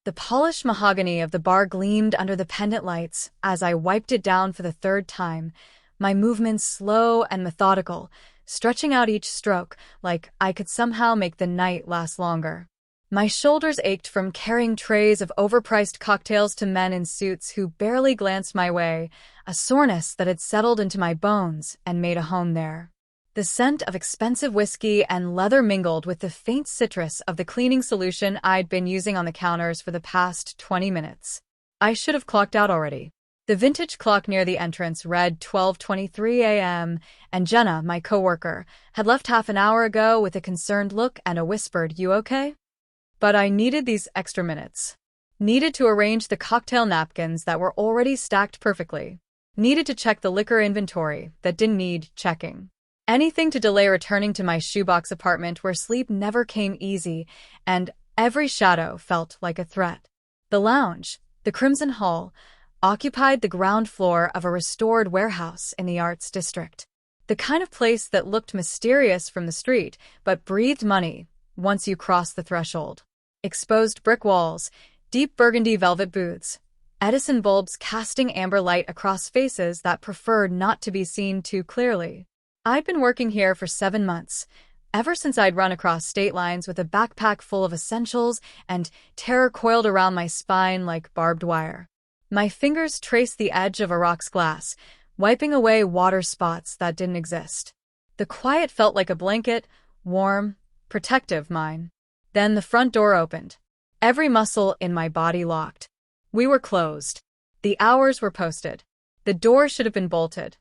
The polished mahogany of the bar gleamed under the pendant lights as I wiped it down for the third time, my movements slow and methodical, stretching out each stroke like I could somehow make the night last longer. My shoulders ached from carrying trays of overpriced cocktails to men in suits who barely glanced my way, a soreness that had settled into my bones and made a home there. The scent of expensive whiskey and leather mingled with the faint citrus of the cleaning solution I'd been using on the counters for the past 20 minutes. I should have clocked out already. The vintage clock near the entrance read 12:23 a.m., and Jenna, my coworker, had left half an hour ago with a concerned look and a whispered, "You okay?" But I needed these extra minutes. Needed to arrange the cocktail napkins that were already stacked perfectly. Needed to check the liquor inventory that didn't need checking. Anything to delay returning to my shoebox apartment where sleep never came easy, and every shadow felt like a threat. The lounge, the Crimson Hall, occupied the ground floor of a restored warehouse in the Arts District. The kind of place that looked mysterious from the street, but breathed money once you crossed the threshold. Exposed brick walls, deep burgundy velvet booths, Edison bulbs casting amber light across faces that preferred not to be seen too clearly. I'd been working here for 7 months, ever since I'd run across state lines with a backpack full of essentials and terror coiled around my spine like barbed wire. My fingers traced the edge of a rock's glass, wiping away water spots that didn't exist. The quiet felt like a blanket, warm, protective mine. Then the front door opened. Every muscle in my body locked. We were closed. The hours were posted. The door should have been bolted.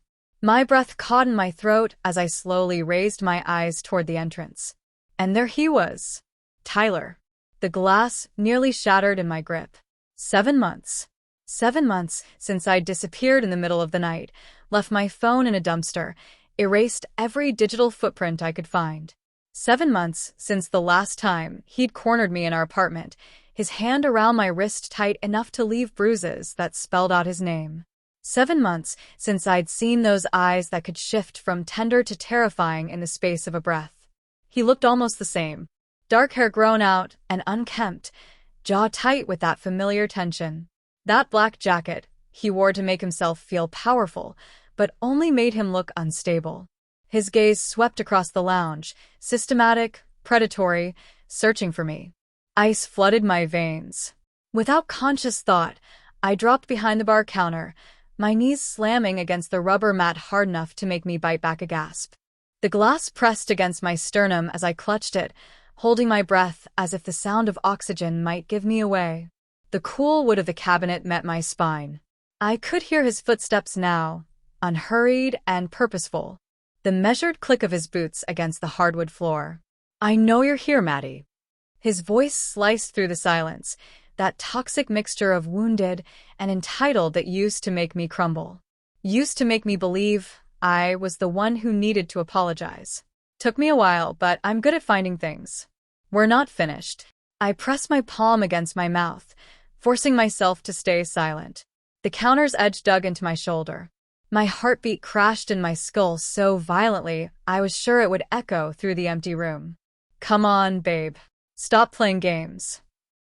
My breath caught in my throat as I slowly raised my eyes toward the entrance. And there he was. Tyler. The glass nearly shattered in my grip. 7 months. 7 months since I'd disappeared in the middle of the night, left my phone in a dumpster, erased every digital footprint I could find. 7 months since the last time he'd cornered me in our apartment, his hand around my wrist tight enough to leave bruises that spelled out his name. 7 months since I'd seen those eyes that could shift from tender to terrifying in the space of a breath. He looked almost the same. Dark hair grown out and unkempt, jaw tight with that familiar tension. That black jacket he wore to make himself feel powerful, but only made him look unstable. His gaze swept across the lounge, systematic, predatory, searching for me. Ice flooded my veins. Without conscious thought, I dropped behind the bar counter, my knees slamming against the rubber mat hard enough to make me bite back a gasp. The glass pressed against my sternum as I clutched it, holding my breath as if the sound of oxygen might give me away. The cool wood of the cabinet met my spine. I could hear his footsteps now, unhurried and purposeful. The measured click of his boots against the hardwood floor. "I know you're here, Maddie." His voice sliced through the silence, that toxic mixture of wounded and entitled that used to make me crumble. Used to make me believe I was the one who needed to apologize. Took me a while, but I'm good at finding things. We're not finished. I pressed my palm against my mouth, forcing myself to stay silent. The counter's edge dug into my shoulder. My heartbeat crashed in my skull so violently I was sure it would echo through the empty room. "Come on, babe. Stop playing games."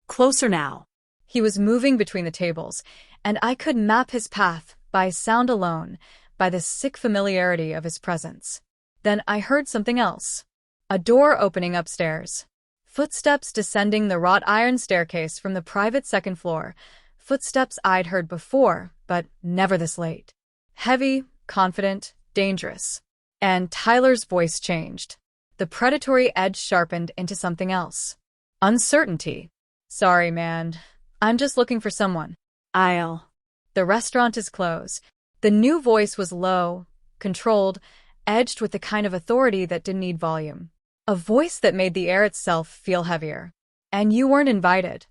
"Closer now." He was moving between the tables, and I could map his path by sound alone, by the sick familiarity of his presence. Then I heard something else. A door opening upstairs. Footsteps descending the wrought iron staircase from the private second floor. Footsteps I'd heard before, but never this late. Heavy, confident, dangerous. And Tyler's voice changed. The predatory edge sharpened into something else. Uncertainty. "Sorry, man. I'm just looking for someone." The restaurant is closed." The new voice was low, controlled, edged with the kind of authority that didn't need volume. A voice that made the air itself feel heavier. "And you weren't invited."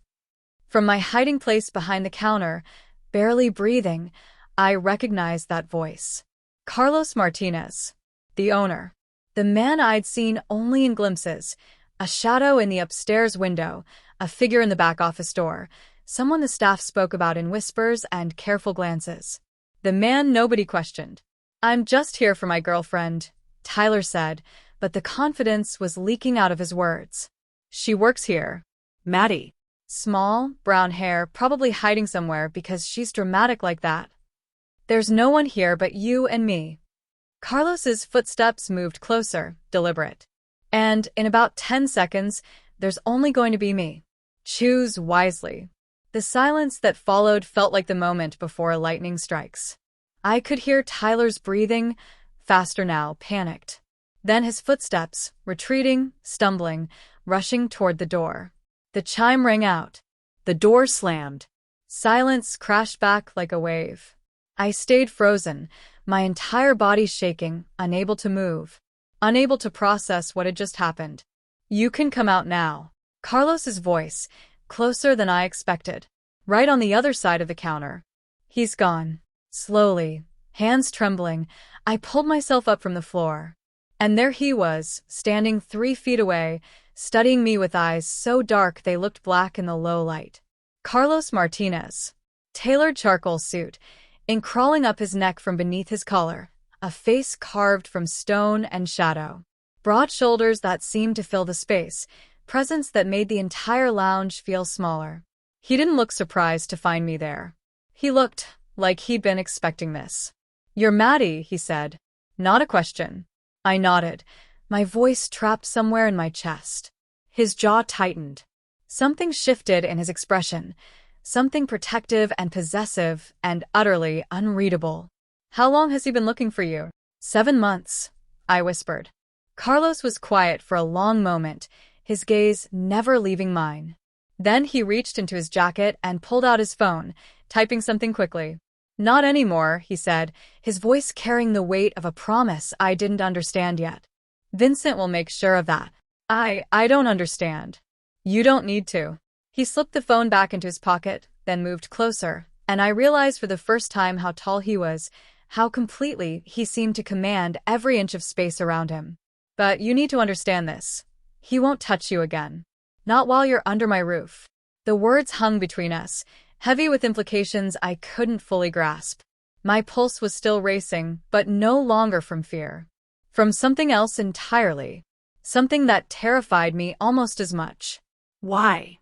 From my hiding place behind the counter, barely breathing, I recognized that voice. Carlos Martinez, the owner. The man I'd seen only in glimpses, a shadow in the upstairs window, a figure in the back office door, someone the staff spoke about in whispers and careful glances. The man nobody questioned. "I'm just here for my girlfriend," Tyler said, but the confidence was leaking out of his words. "She works here." "Maddie." Small, brown hair, probably hiding somewhere because she's dramatic like that. There's no one here but you and me. Carlos's footsteps moved closer, deliberate. And in about 10 seconds, there's only going to be me. Choose wisely. The silence that followed felt like the moment before lightning strikes. I could hear Tyler's breathing, faster now, panicked. Then his footsteps, retreating, stumbling, rushing toward the door. The chime rang out. The door slammed. Silence crashed back like a wave. I stayed frozen, my entire body shaking, unable to move, unable to process what had just happened. You can come out now. Carlos's voice, closer than I expected, right on the other side of the counter. He's gone. Slowly, hands trembling, I pulled myself up from the floor. And there he was, standing 3 feet away, studying me with eyes so dark they looked black in the low light. Carlos Martinez. Tailored charcoal suit, ink crawling up his neck from beneath his collar, a face carved from stone and shadow. Broad shoulders that seemed to fill the space, presence that made the entire lounge feel smaller. He didn't look surprised to find me there. He looked like he'd been expecting this. You're Maddie, he said. Not a question. I nodded, my voice trapped somewhere in my chest. His jaw tightened. Something shifted in his expression, something protective and possessive and utterly unreadable. How long has he been looking for you? 7 months, I whispered. Carlos was quiet for a long moment, his gaze never leaving mine. Then he reached into his jacket and pulled out his phone, typing something quickly. Not anymore, he said, his voice carrying the weight of a promise I didn't understand yet. Vincent will make sure of that. I don't understand. You don't need to. He slipped the phone back into his pocket, then moved closer, and I realized for the first time how tall he was, how completely he seemed to command every inch of space around him. But you need to understand this. He won't touch you again. Not while you're under my roof. The words hung between us, heavy with implications I couldn't fully grasp. My pulse was still racing, but no longer from fear. From something else entirely. Something that terrified me almost as much. Why?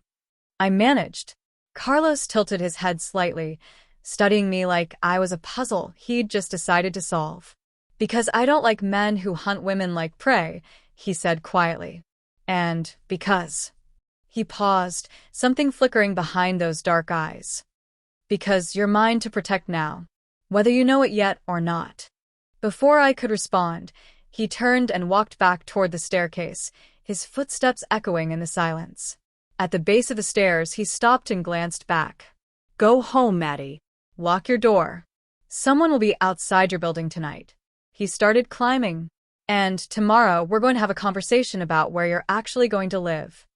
I managed. Carlos tilted his head slightly, studying me like I was a puzzle he'd just decided to solve. Because I don't like men who hunt women like prey, he said quietly. And because... He paused, something flickering behind those dark eyes. Because you're mine to protect now, whether you know it yet or not. Before I could respond, he turned and walked back toward the staircase, his footsteps echoing in the silence. At the base of the stairs, he stopped and glanced back. Go home, Maddie. Lock your door. Someone will be outside your building tonight. He started climbing. And tomorrow, we're going to have a conversation about where you're actually going to live.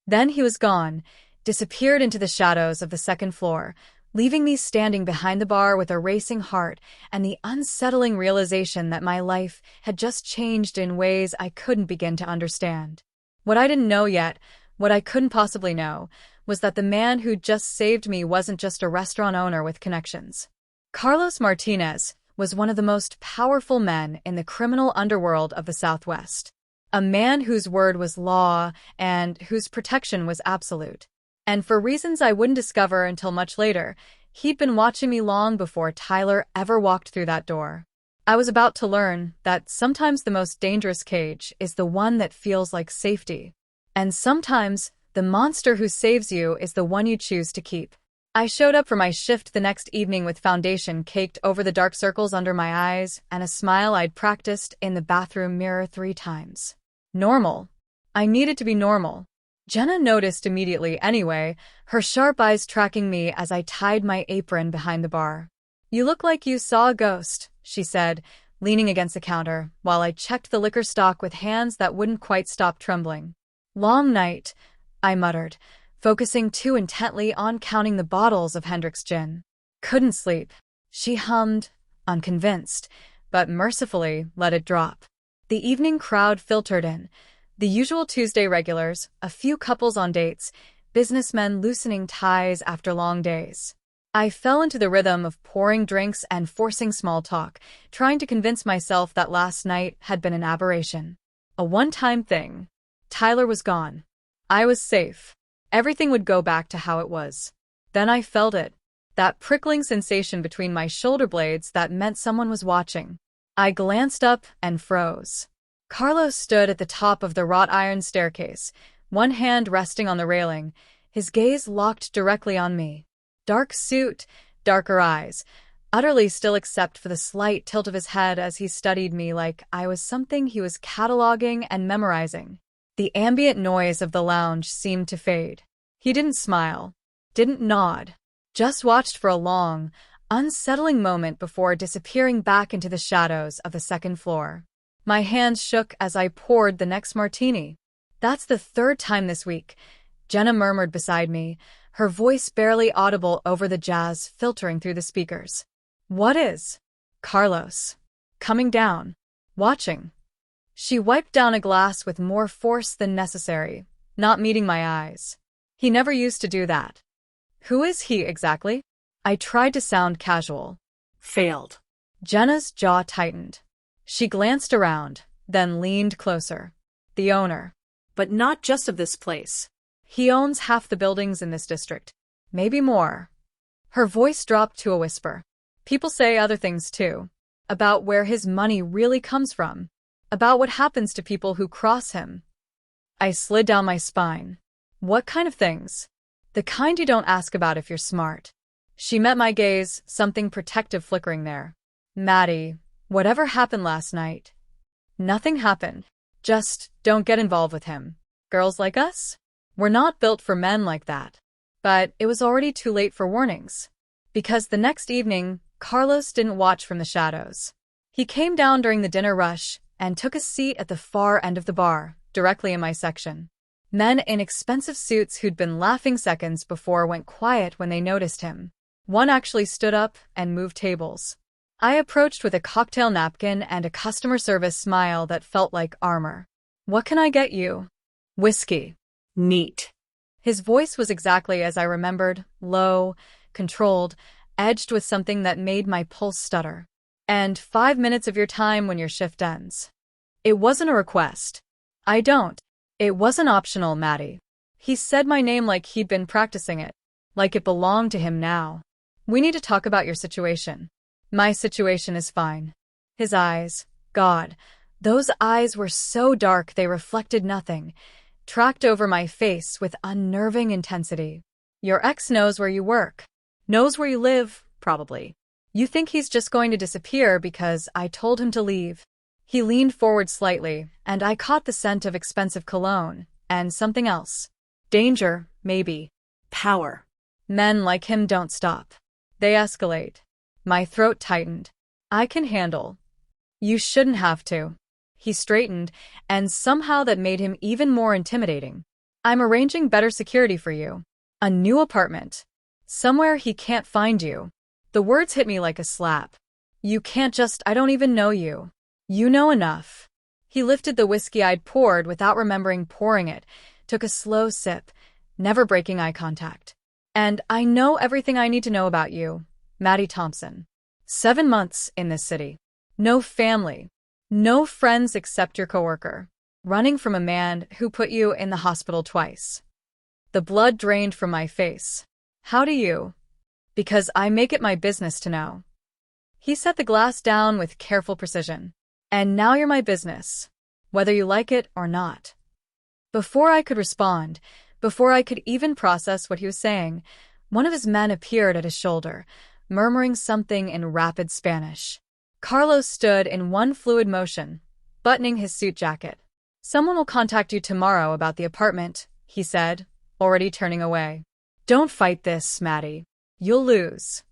Then he was gone, disappeared into the shadows of the second floor, leaving me standing behind the bar with a racing heart and the unsettling realization that my life had just changed in ways I couldn't begin to understand. What I didn't know yet, what I couldn't possibly know, was that the man who'd just saved me wasn't just a restaurant owner with connections. Carlos Martinez was one of the most powerful men in the criminal underworld of the Southwest. A man whose word was law and whose protection was absolute. And for reasons I wouldn't discover until much later, he'd been watching me long before Tyler ever walked through that door. I was about to learn that sometimes the most dangerous cage is the one that feels like safety. And sometimes the monster who saves you is the one you choose to keep. I showed up for my shift the next evening with foundation caked over the dark circles under my eyes and a smile I'd practiced in the bathroom mirror 3 times. Normal. I needed to be normal. Jenna noticed immediately anyway, her sharp eyes tracking me as I tied my apron behind the bar. You look like you saw a ghost, she said, leaning against the counter, while I checked the liquor stock with hands that wouldn't quite stop trembling. Long night, I muttered, focusing too intently on counting the bottles of Hendrick's gin. Couldn't sleep. She hummed, unconvinced, but mercifully let it drop. The evening crowd filtered in. The usual Tuesday regulars, a few couples on dates, businessmen loosening ties after long days. I fell into the rhythm of pouring drinks and forcing small talk, trying to convince myself that last night had been an aberration. A one-time thing. Tyler was gone. I was safe. everything would go back to how it was. Then I felt it. That prickling sensation between my shoulder blades that meant someone was watching. I glanced up and froze. Carlos stood at the top of the wrought iron staircase, one hand resting on the railing, his gaze locked directly on me. Dark suit, darker eyes, utterly still except for the slight tilt of his head as he studied me like I was something he was cataloging and memorizing. The ambient noise of the lounge seemed to fade. He didn't smile, didn't nod, just watched for a long, unsettling moment before disappearing back into the shadows of the second floor. My hands shook as I poured the next martini. That's the third time this week, Jenna murmured beside me, her voice barely audible over the jazz filtering through the speakers. What is? Carlos. Coming down. Watching. She wiped down a glass with more force than necessary, not meeting my eyes. He never used to do that. Who is he exactly? I tried to sound casual. Failed. Jenna's jaw tightened. She glanced around, then leaned closer. The owner. But not just of this place. He owns half the buildings in this district. Maybe more. Her voice dropped to a whisper. People say other things too. About where his money really comes from. About what happens to people who cross him. I slid down my spine. What kind of things? The kind you don't ask about if you're smart. She met my gaze, something protective flickering there. Maddie, whatever happened last night? Nothing happened. Just don't get involved with him. Girls like us? We're not built for men like that. But it was already too late for warnings. Because the next evening, Carlos didn't watch from the shadows. He came down during the dinner rush and took a seat at the far end of the bar, directly in my section. Men in expensive suits who'd been laughing seconds before went quiet when they noticed him. One actually stood up and moved tables. I approached with a cocktail napkin and a customer service smile that felt like armor. What can I get you? Whiskey. Neat. His voice was exactly as I remembered, low, controlled, edged with something that made my pulse stutter. And 5 minutes of your time when your shift ends. It wasn't a request. I don't. It wasn't optional, Maddie. He said my name like he'd been practicing it. Like it belonged to him now. We need to talk about your situation. My situation is fine. His eyes, God, those eyes were so dark they reflected nothing, tracked over my face with unnerving intensity. Your ex knows where you work. Knows where you live, probably. You think he's just going to disappear because I told him to leave. He leaned forward slightly, and I caught the scent of expensive cologne, and something else. Danger, maybe. Power. Men like him don't stop. They escalate. My throat tightened. I can handle. You shouldn't have to. He straightened, and somehow that made him even more intimidating. I'm arranging better security for you. A new apartment. Somewhere he can't find you. The words hit me like a slap. You can't just, I don't even know you. You know enough. He lifted the whiskey I'd poured without remembering pouring it, took a slow sip, never breaking eye contact. And I know everything I need to know about you, Maddie Thompson. 7 months in this city. No family. No friends except your coworker. Running from a man who put you in the hospital twice. The blood drained from my face. How do you? Because I make it my business to know. He set the glass down with careful precision. And now you're my business. Whether you like it or not. Before I could respond, before I could even process what he was saying, one of his men appeared at his shoulder, murmuring something in rapid Spanish. Carlos stood in one fluid motion, buttoning his suit jacket. Someone will contact you tomorrow about the apartment, he said, already turning away. Don't fight this, Maddie. You'll lose.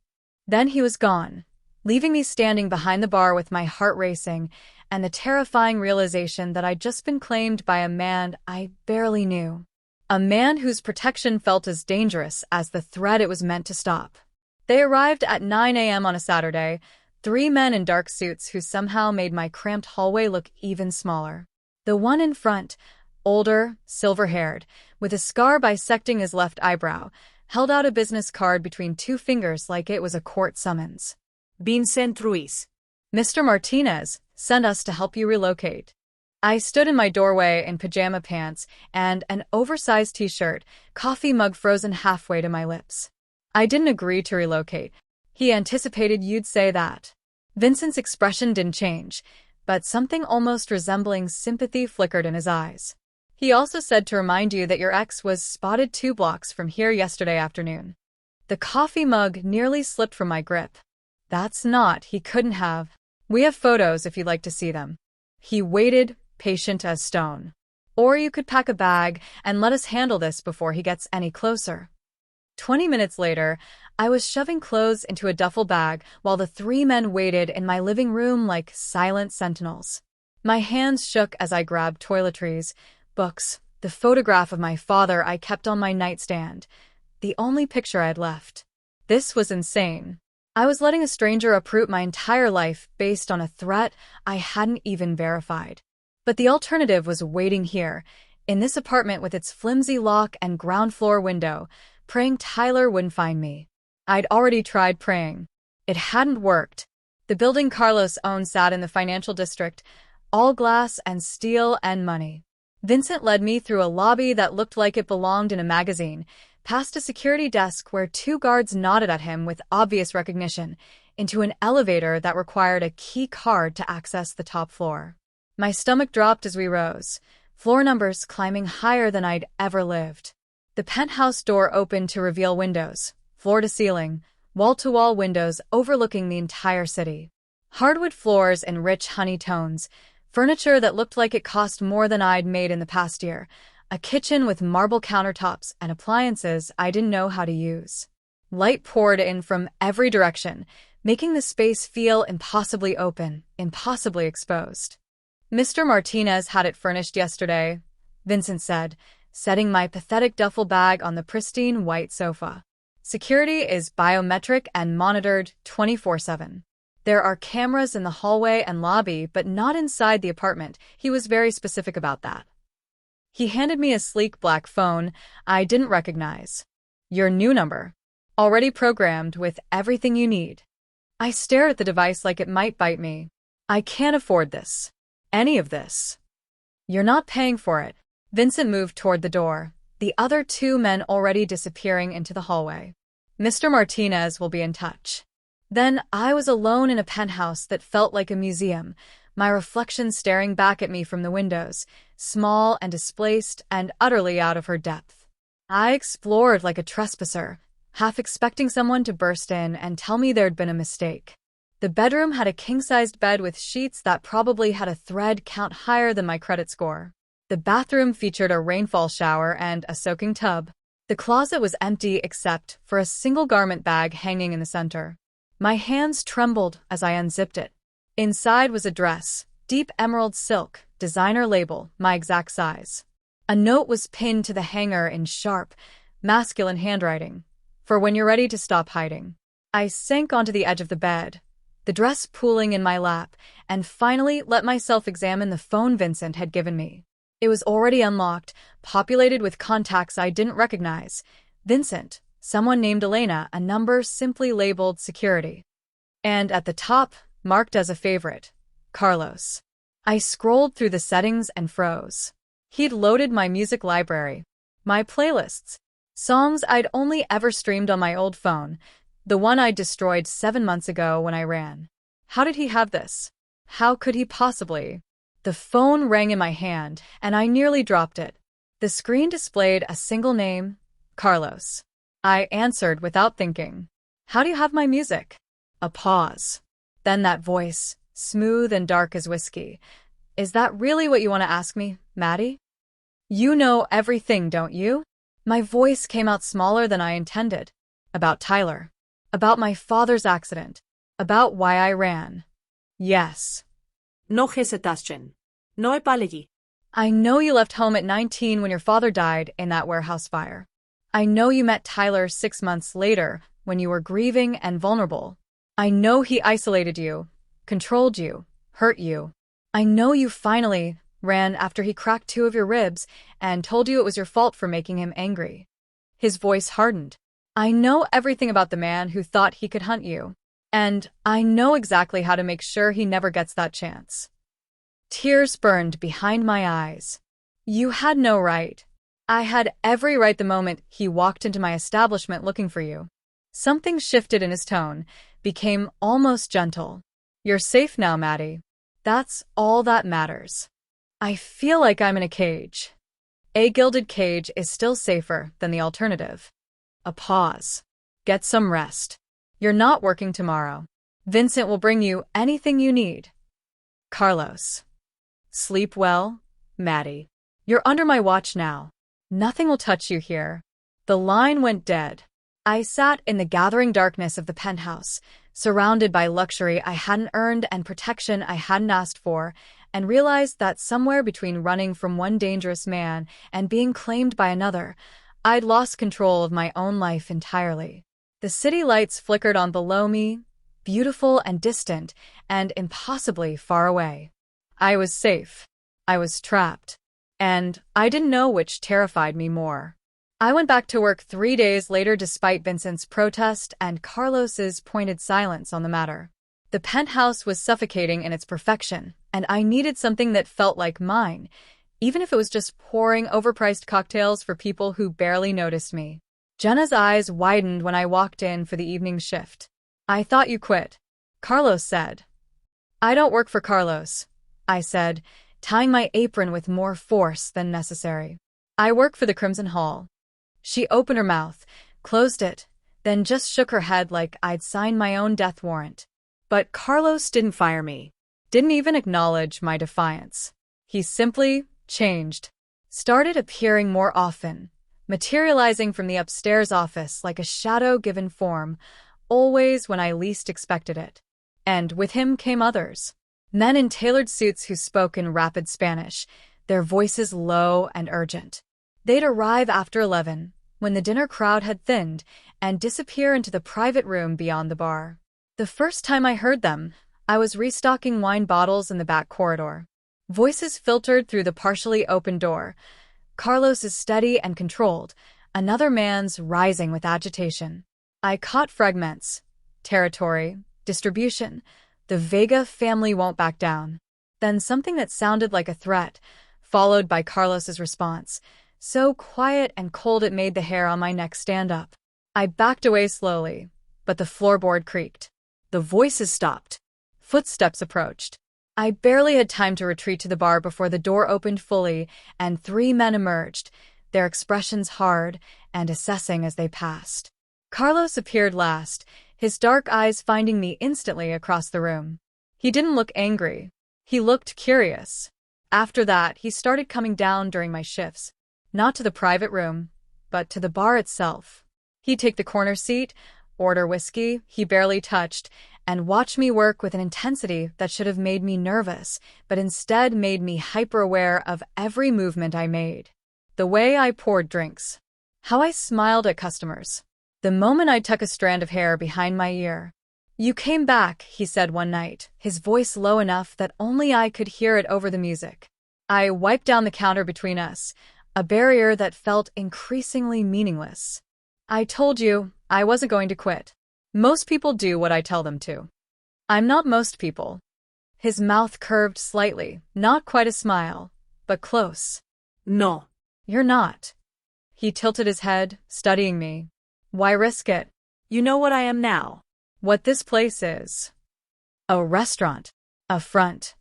Then he was gone, leaving me standing behind the bar with my heart racing and the terrifying realization that I'd just been claimed by a man I barely knew. A man whose protection felt as dangerous as the threat it was meant to stop. They arrived at 9 a.m. on a Saturday, 3 men in dark suits who somehow made my cramped hallway look even smaller. The one in front, older, silver-haired, with a scar bisecting his left eyebrow, held out a business card between 2 fingers like it was a court summons. Vincent Ruiz. Mr. Martinez sent us to help you relocate. I stood in my doorway in pajama pants and an oversized t-shirt, coffee mug frozen halfway to my lips. I didn't agree to relocate. He anticipated you'd say that. Vincent's expression didn't change, but something almost resembling sympathy flickered in his eyes. He also said to remind you that your ex was spotted 2 blocks from here yesterday afternoon. The coffee mug nearly slipped from my grip. That's not, he couldn't have. We have photos if you'd like to see them. He waited, patient as stone. Or you could pack a bag and let us handle this before he gets any closer. 20 minutes later, I was shoving clothes into a duffel bag while the 3 men waited in my living room like silent sentinels. My hands shook as I grabbed toiletries, books, the photograph of my father I kept on my nightstand, the only picture I had left. This was insane. I was letting a stranger uproot my entire life based on a threat I hadn't even verified. But the alternative was waiting here, in this apartment with its flimsy lock and ground floor window, praying Tyler wouldn't find me. I'd already tried praying. It hadn't worked. The building Carlos owned sat in the financial district, all glass and steel and money. Vincent led me through a lobby that looked like it belonged in a magazine, past a security desk where 2 guards nodded at him with obvious recognition, into an elevator that required a key card to access the top floor. My stomach dropped as we rose, floor numbers climbing higher than I'd ever lived. The penthouse door opened to reveal windows, floor-to-ceiling, wall-to-wall windows overlooking the entire city. Hardwood floors in rich honey tones, furniture that looked like it cost more than I'd made in the past year, a kitchen with marble countertops and appliances I didn't know how to use. Light poured in from every direction, making the space feel impossibly open, impossibly exposed. Mr. Martinez had it furnished yesterday, Vincent said, setting my pathetic duffel bag on the pristine white sofa. Security is biometric and monitored 24/7. There are cameras in the hallway and lobby, but not inside the apartment. He was very specific about that. He handed me a sleek black phone I didn't recognize. Your new number. Already programmed with everything you need. I stare at the device like it might bite me. I can't afford this. Any of this. You're not paying for it. Vincent moved toward the door, the other 2 men already disappearing into the hallway. Mr. Martinez will be in touch. Then I was alone in a penthouse that felt like a museum, my reflection staring back at me from the windows, small and displaced and utterly out of her depth. I explored like a trespasser, half expecting someone to burst in and tell me there'd been a mistake. The bedroom had a king-sized bed with sheets that probably had a thread count higher than my credit score. The bathroom featured a rainfall shower and a soaking tub. The closet was empty except for a single garment bag hanging in the center. My hands trembled as I unzipped it. Inside was a dress, deep emerald silk, designer label, my exact size. A note was pinned to the hanger in sharp, masculine handwriting. For when you're ready to stop hiding. I sank onto the edge of the bed, the dress pooling in my lap, and finally let myself examine the phone Vincent had given me. It was already unlocked, populated with contacts I didn't recognize. Vincent, someone named Elena, a number simply labeled security. And at the top, marked as a favorite, Carlos. I scrolled through the settings and froze. He'd loaded my music library, my playlists, songs I'd only ever streamed on my old phone, the one I'd destroyed 7 months ago when I ran. How did he have this? How could he possibly? The phone rang in my hand, and I nearly dropped it. The screen displayed a single name, Carlos. I answered without thinking. How do you have my music? A pause. Then that voice, smooth and dark as whiskey. Is that really what you want to ask me, Maddie? You know everything, don't you? My voice came out smaller than I intended. About Tyler. About my father's accident. About why I ran. Yes. No hesitación. No επάλεγη. I know you left home at 19 when your father died in that warehouse fire. I know you met Tyler 6 months later when you were grieving and vulnerable. I know he isolated you, controlled you, hurt you. I know you finally ran after he cracked 2 of your ribs and told you it was your fault for making him angry. His voice hardened. I know everything about the man who thought he could hunt you. And I know exactly how to make sure he never gets that chance. Tears burned behind my eyes. You had no right. I had every right the moment he walked into my establishment looking for you. Something shifted in his tone, became almost gentle. You're safe now, Maddie. That's all that matters. I feel like I'm in a cage. A gilded cage is still safer than the alternative. A pause. Get some rest. You're not working tomorrow. Vincent will bring you anything you need. Carlos. Sleep well, Maddie. You're under my watch now. Nothing will touch you here. The line went dead. I sat in the gathering darkness of the penthouse, surrounded by luxury I hadn't earned and protection I hadn't asked for, and realized that somewhere between running from one dangerous man and being claimed by another, I'd lost control of my own life entirely. The city lights flickered on below me, beautiful and distant, and impossibly far away. I was safe. I was trapped. And I didn't know which terrified me more. I went back to work 3 days later despite Vincent's protest and Carlos's pointed silence on the matter. The penthouse was suffocating in its perfection, and I needed something that felt like mine, even if it was just pouring overpriced cocktails for people who barely noticed me. Jenna's eyes widened when I walked in for the evening shift. I thought you quit, Carlos said. I don't work for Carlos, I said, tying my apron with more force than necessary. I work for the Crimson Hall. She opened her mouth, closed it, then just shook her head like I'd signed my own death warrant. But Carlos didn't fire me, didn't even acknowledge my defiance. He simply changed, started appearing more often, materializing from the upstairs office like a shadow given form, always when I least expected it. And with him came others. Men in tailored suits who spoke in rapid Spanish, their voices low and urgent. They'd arrive after 11, when the dinner crowd had thinned, and disappear into the private room beyond the bar. The first time I heard them, I was restocking wine bottles in the back corridor. Voices filtered through the partially open door. Carlos is steady and controlled, another man's rising with agitation. I caught fragments. Territory, distribution, the Vega family won't back down. Then something that sounded like a threat, followed by Carlos's response, so quiet and cold it made the hair on my neck stand up. I backed away slowly, but the floorboard creaked. The voices stopped. Footsteps approached. I barely had time to retreat to the bar before the door opened fully and 3 men emerged, their expressions hard and assessing as they passed. Carlos appeared last, his dark eyes finding me instantly across the room. He didn't look angry. He looked curious. After that, he started coming down during my shifts, not to the private room, but to the bar itself. He'd take the corner seat, order whiskey he barely touched, and watch me work with an intensity that should have made me nervous, but instead made me hyper-aware of every movement I made. The way I poured drinks. How I smiled at customers. The moment I tuck a strand of hair behind my ear. You came back, he said one night, his voice low enough that only I could hear it over the music. I wiped down the counter between us, a barrier that felt increasingly meaningless. I told you I wasn't going to quit. Most people do what I tell them to. I'm not most people. His mouth curved slightly, not quite a smile, but close. No. You're not. He tilted his head, studying me. Why risk it? You know what I am now. What this place is. A restaurant. A front.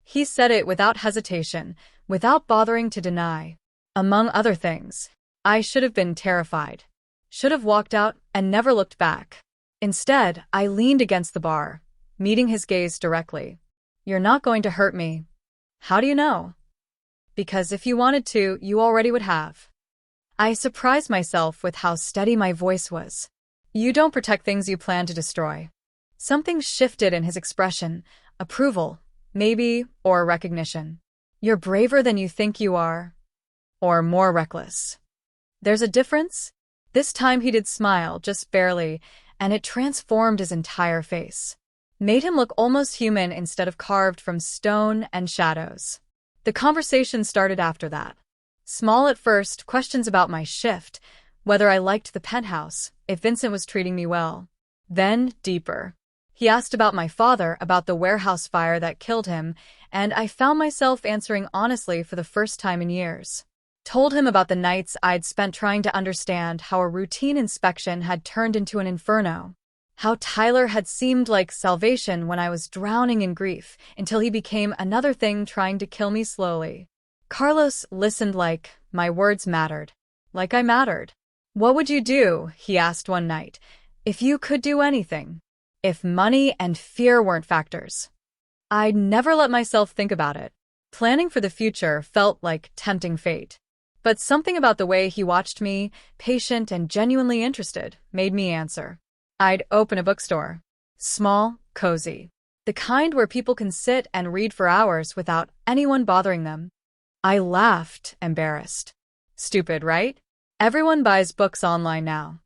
He said it without hesitation, without bothering to deny. Among other things, I should have been terrified. Should have walked out and never looked back. Instead, I leaned against the bar, meeting his gaze directly. You're not going to hurt me. How do you know? Because if you wanted to, you already would have. I surprised myself with how steady my voice was. You don't protect things you plan to destroy. Something shifted in his expression, approval, maybe, or recognition. You're braver than you think you are. Or more reckless. There's a difference? This time he did smile, just barely, and it transformed his entire face. Made him look almost human instead of carved from stone and shadows. The conversation started after that. Small at first, questions about my shift, whether I liked the penthouse, if Vincent was treating me well. Then, deeper. He asked about my father, about the warehouse fire that killed him, and I found myself answering honestly for the first time in years. Told him about the nights I'd spent trying to understand how a routine inspection had turned into an inferno. How Tyler had seemed like salvation when I was drowning in grief, until he became another thing trying to kill me slowly. Carlos listened like my words mattered. Like I mattered. "What would you do," he asked one night, "if you could do anything? If money and fear weren't factors?" I'd never let myself think about it. Planning for the future felt like tempting fate. But something about the way he watched me, patient and genuinely interested, made me answer. I'd open a bookstore. Small, cozy. The kind where people can sit and read for hours without anyone bothering them. I laughed, embarrassed. Stupid, right? Everyone buys books online now.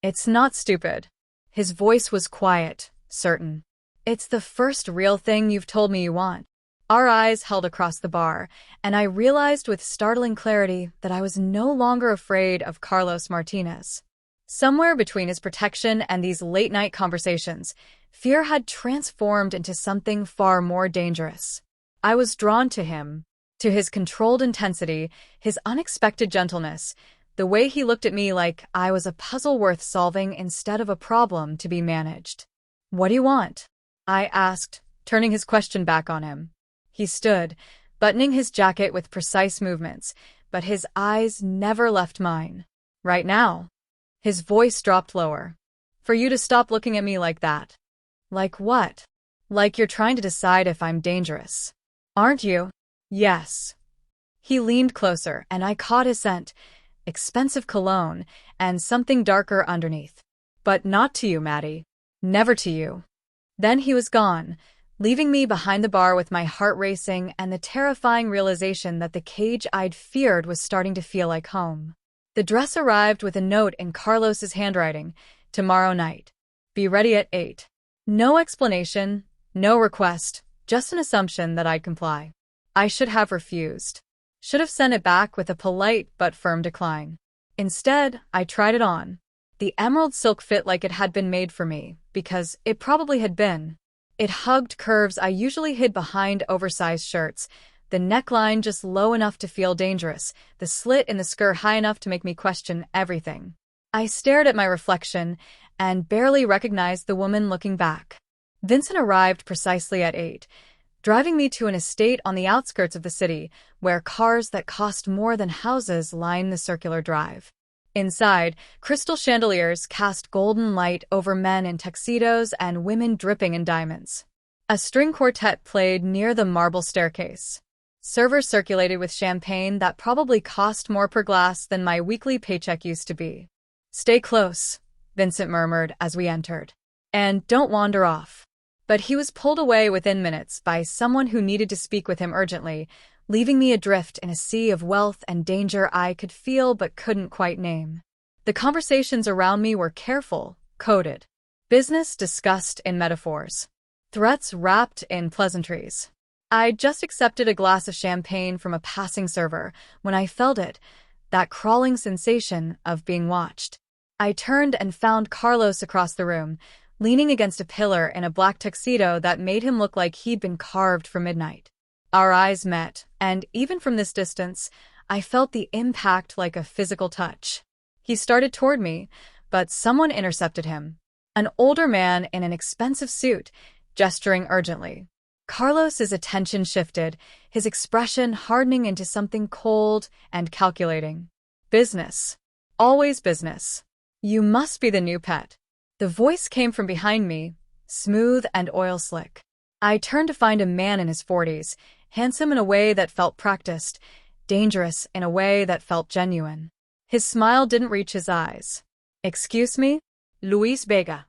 It's not stupid. His voice was quiet, certain. It's the first real thing you've told me you want. Our eyes held across the bar, and I realized with startling clarity that I was no longer afraid of Carlos Martinez. Somewhere between his protection and these late-night conversations, fear had transformed into something far more dangerous. I was drawn to him, to his controlled intensity, his unexpected gentleness, the way he looked at me like I was a puzzle worth solving instead of a problem to be managed. "What do you want?" I asked, turning his question back on him. He stood, buttoning his jacket with precise movements, but his eyes never left mine. "Right now." His voice dropped lower. "For you to stop looking at me like that." "Like what?" "Like you're trying to decide if I'm dangerous. Aren't you?" "Yes." He leaned closer, and I caught his scent, expensive cologne, and something darker underneath. "But not to you, Maddie. Never to you." Then he was gone, leaving me behind the bar with my heart racing and the terrifying realization that the cage I'd feared was starting to feel like home. The dress arrived with a note in Carlos's handwriting, "Tomorrow night. Be ready at 8. No explanation, no request, just an assumption that I'd comply. I should have refused. Should have sent it back with a polite but firm decline. Instead, I tried it on. The emerald silk fit like it had been made for me, because it probably had been. It hugged curves I usually hid behind oversized shirts, the neckline just low enough to feel dangerous, the slit in the skirt high enough to make me question everything. I stared at my reflection and barely recognized the woman looking back. Vincent arrived precisely at 8, driving me to an estate on the outskirts of the city, where cars that cost more than houses line the circular drive. Inside, crystal chandeliers cast golden light over men in tuxedos and women dripping in diamonds. A string quartet played near the marble staircase. Servers circulated with champagne that probably cost more per glass than my weekly paycheck used to be. "Stay close," Vincent murmured as we entered. "And don't wander off." But he was pulled away within minutes by someone who needed to speak with him urgently, leaving me adrift in a sea of wealth and danger I could feel but couldn't quite name. The conversations around me were careful, coded. Business discussed in metaphors. Threats wrapped in pleasantries. I'd just accepted a glass of champagne from a passing server when I felt it, that crawling sensation of being watched. I turned and found Carlos across the room, leaning against a pillar in a black tuxedo that made him look like he'd been carved for midnight. Our eyes met, and even from this distance, I felt the impact like a physical touch. He started toward me, but someone intercepted him. An older man in an expensive suit, gesturing urgently. Carlos's attention shifted, his expression hardening into something cold and calculating. "Business. Always business. You must be the new pet." The voice came from behind me, smooth and oil-slick. I turned to find a man in his 40s, handsome in a way that felt practiced, dangerous in a way that felt genuine. His smile didn't reach his eyes. "Excuse me? Luis Vega."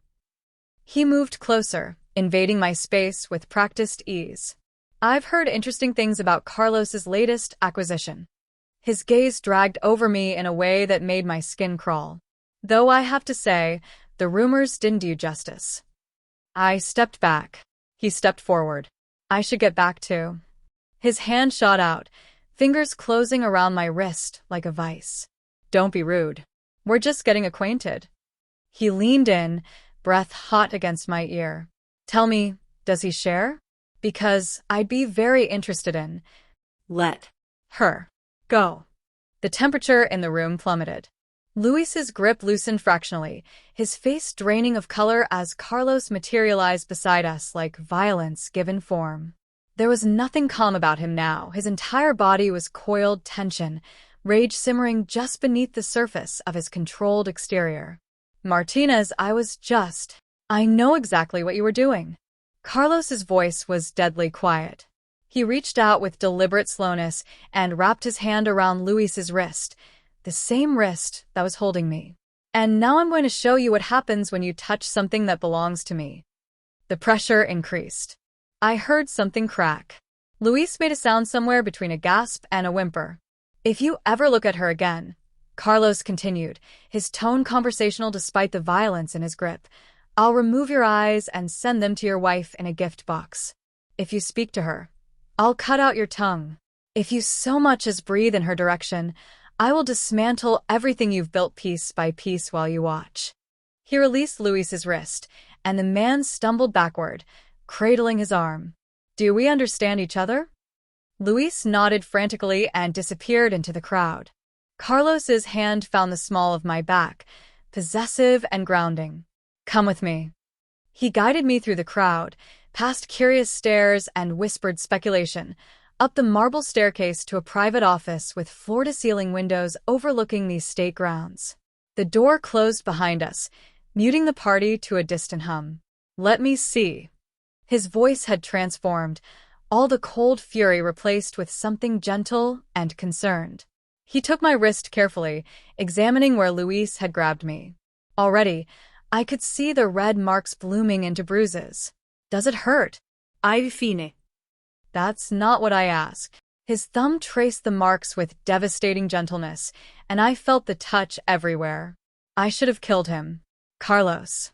He moved closer, invading my space with practiced ease. "I've heard interesting things about Carlos's latest acquisition." His gaze dragged over me in a way that made my skin crawl. Though I have to say, the rumors didn't do justice. I stepped back. He stepped forward. "I should get back to." His hand shot out, fingers closing around my wrist like a vice. "Don't be rude. We're just getting acquainted." He leaned in, breath hot against my ear. Tell me, does he share? Because I'd be very interested in Let her go. The temperature in the room plummeted. Luis's grip loosened fractionally, his face draining of color as Carlos materialized beside us like violence given form. There was nothing calm about him now. His entire body was coiled tension, rage simmering just beneath the surface of his controlled exterior. Martinez, I know exactly what you were doing. Carlos's voice was deadly quiet. He reached out with deliberate slowness and wrapped his hand around Luis's wrist, the same wrist that was holding me. And now I'm going to show you what happens when you touch something that belongs to me. The pressure increased. I heard something crack. Luis made a sound somewhere between a gasp and a whimper. If you ever look at her again, Carlos continued, his tone conversational despite the violence in his grip, I'll remove your eyes and send them to your wife in a gift box. If you speak to her, I'll cut out your tongue. If you so much as breathe in her direction, I will dismantle everything you've built piece by piece while you watch. He released Luis's wrist, and the man stumbled backward, cradling his arm. Do we understand each other? Luis nodded frantically and disappeared into the crowd. Carlos's hand found the small of my back, possessive and grounding. Come with me. He guided me through the crowd, past curious stares and whispered speculation, up the marble staircase to a private office with floor-to-ceiling windows overlooking the state grounds. The door closed behind us, muting the party to a distant hum. Let me see. His voice had transformed, all the cold fury replaced with something gentle and concerned. He took my wrist carefully, examining where Luis had grabbed me. Already, I could see the red marks blooming into bruises. Does it hurt? Ai fine. That's not what I asked. His thumb traced the marks with devastating gentleness, and I felt the touch everywhere. I should have killed him. Carlos.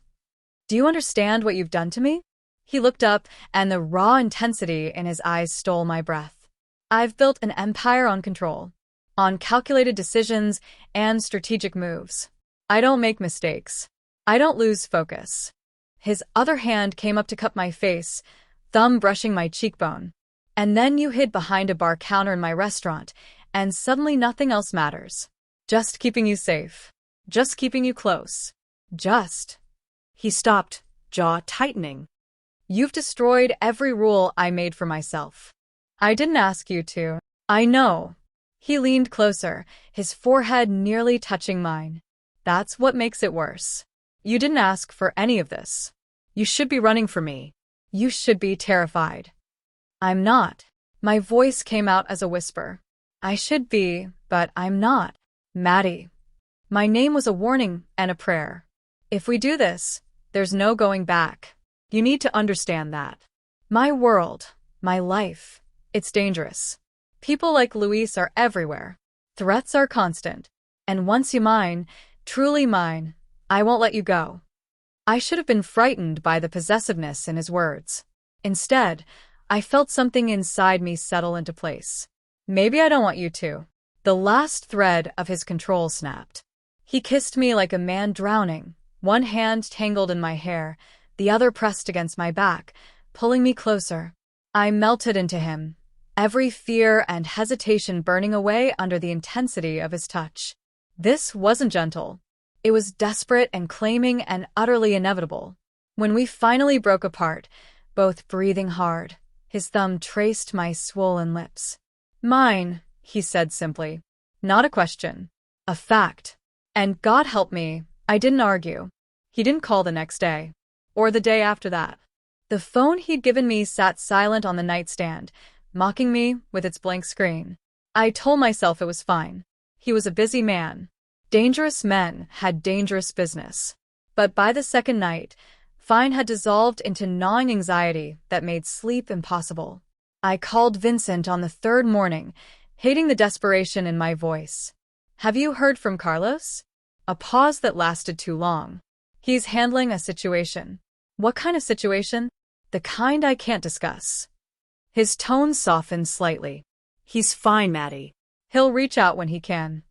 Do you understand what you've done to me? He looked up, and the raw intensity in his eyes stole my breath. I've built an empire on control, on calculated decisions and strategic moves. I don't make mistakes. I don't lose focus. His other hand came up to cup my face, thumb brushing my cheekbone. And then you hid behind a bar counter in my restaurant, and suddenly nothing else matters. Just keeping you safe. Just keeping you close. Just. He stopped, jaw tightening. You've destroyed every rule I made for myself. I didn't ask you to. I know. He leaned closer, his forehead nearly touching mine. That's what makes it worse. You didn't ask for any of this. You should be running for me. You should be terrified. I'm not. My voice came out as a whisper. I should be, but I'm not. Maddie. My name was a warning and a prayer. If we do this, there's no going back. You need to understand that. My world, my life, it's dangerous. People like Luis are everywhere. Threats are constant. And once you're mine, truly mine, I won't let you go. I should have been frightened by the possessiveness in his words. Instead, I felt something inside me settle into place. Maybe I don't want you to. The last thread of his control snapped. He kissed me like a man drowning, one hand tangled in my hair, the other pressed against my back, pulling me closer. I melted into him, every fear and hesitation burning away under the intensity of his touch. This wasn't gentle. It was desperate and claiming and utterly inevitable. When we finally broke apart, both breathing hard, his thumb traced my swollen lips. Mine, he said simply. Not a question. A fact. And God help me, I didn't argue. He didn't call the next day. Or the day after that. The phone he'd given me sat silent on the nightstand, mocking me with its blank screen. I told myself it was fine. He was a busy man. Dangerous men had dangerous business. But by the second night, fine had dissolved into gnawing anxiety that made sleep impossible. I called Vincent on the third morning, hating the desperation in my voice. Have you heard from Carlos? A pause that lasted too long. He's handling a situation. What kind of situation? The kind I can't discuss. His tone softened slightly. He's fine, Maddie. He'll reach out when he can.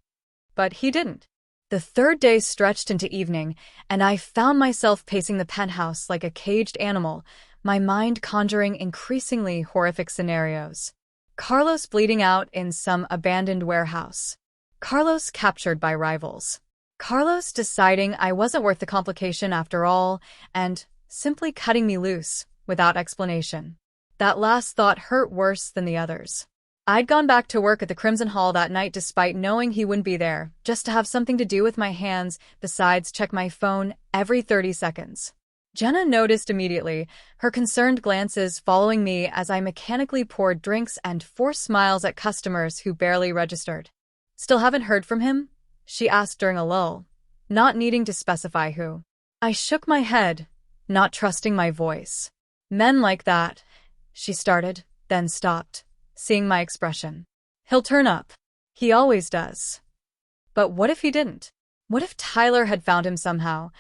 But he didn't. The third day stretched into evening, and I found myself pacing the penthouse like a caged animal, my mind conjuring increasingly horrific scenarios. Carlos bleeding out in some abandoned warehouse. Carlos captured by rivals. Carlos deciding I wasn't worth the complication after all, and simply cutting me loose, without explanation. That last thought hurt worse than the others. I'd gone back to work at the Crimson Hall that night despite knowing he wouldn't be there, just to have something to do with my hands, besides check my phone every 30 seconds. Jenna noticed immediately, her concerned glances following me as I mechanically poured drinks and forced smiles at customers who barely registered. "Still haven't heard from him?" she asked during a lull, not needing to specify who. I shook my head, not trusting my voice. "Men like that," she started, then stopped, seeing my expression. "He'll turn up. He always does." But what if he didn't? What if Tyler had found him somehow?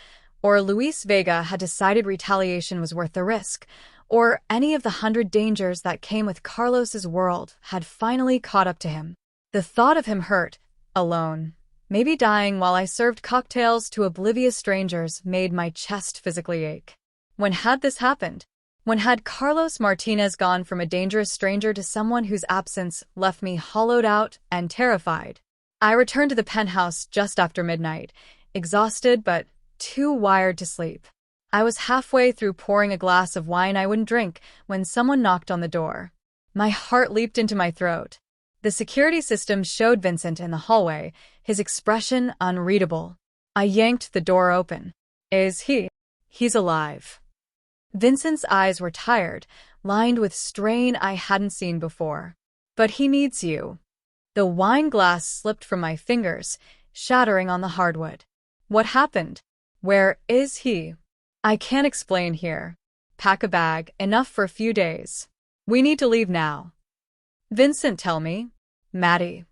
Or Luis Vega had decided retaliation was worth the risk? Or any of the 100 dangers that came with Carlos's world had finally caught up to him? The thought of him hurt, alone, maybe dying while I served cocktails to oblivious strangers made my chest physically ache. When had this happened? When had Carlos Martinez gone from a dangerous stranger to someone whose absence left me hollowed out and terrified? I returned to the penthouse just after midnight, exhausted but too wired to sleep. I was halfway through pouring a glass of wine I wouldn't drink when someone knocked on the door. My heart leaped into my throat. The security system showed Vincent in the hallway, his expression unreadable. I yanked the door open. "Is he?" "He's alive." Vincent's eyes were tired, lined with strain I hadn't seen before. "But he needs you." The wine glass slipped from my fingers, shattering on the hardwood. "What happened? Where is he?" "I can't explain here. Pack a bag, enough for a few days. We need to leave now." "Vincent, tell me." "Maddie."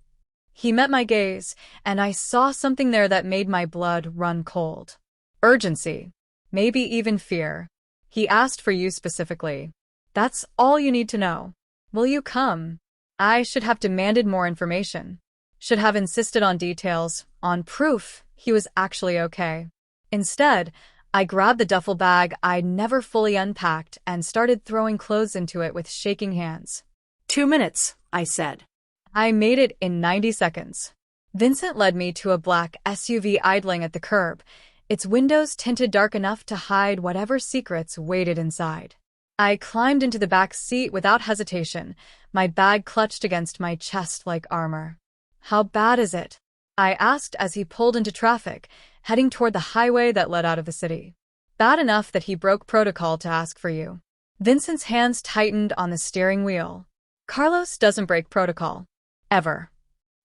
He met my gaze, and I saw something there that made my blood run cold. Urgency. Maybe even fear. "He asked for you specifically. That's all you need to know. Will you come?" I should have demanded more information. Should have insisted on details, on proof he was actually okay. Instead, I grabbed the duffel bag I'd never fully unpacked and started throwing clothes into it with shaking hands. 2 minutes, I said. I made it in 90 seconds. Vincent led me to a black SUV idling at the curb, its windows tinted dark enough to hide whatever secrets waited inside. I climbed into the back seat without hesitation, my bag clutched against my chest like armor. "How bad is it?" I asked as he pulled into traffic, heading toward the highway that led out of the city. "Bad enough that he broke protocol to ask for you." Vincent's hands tightened on the steering wheel. "Carlos doesn't break protocol. Ever."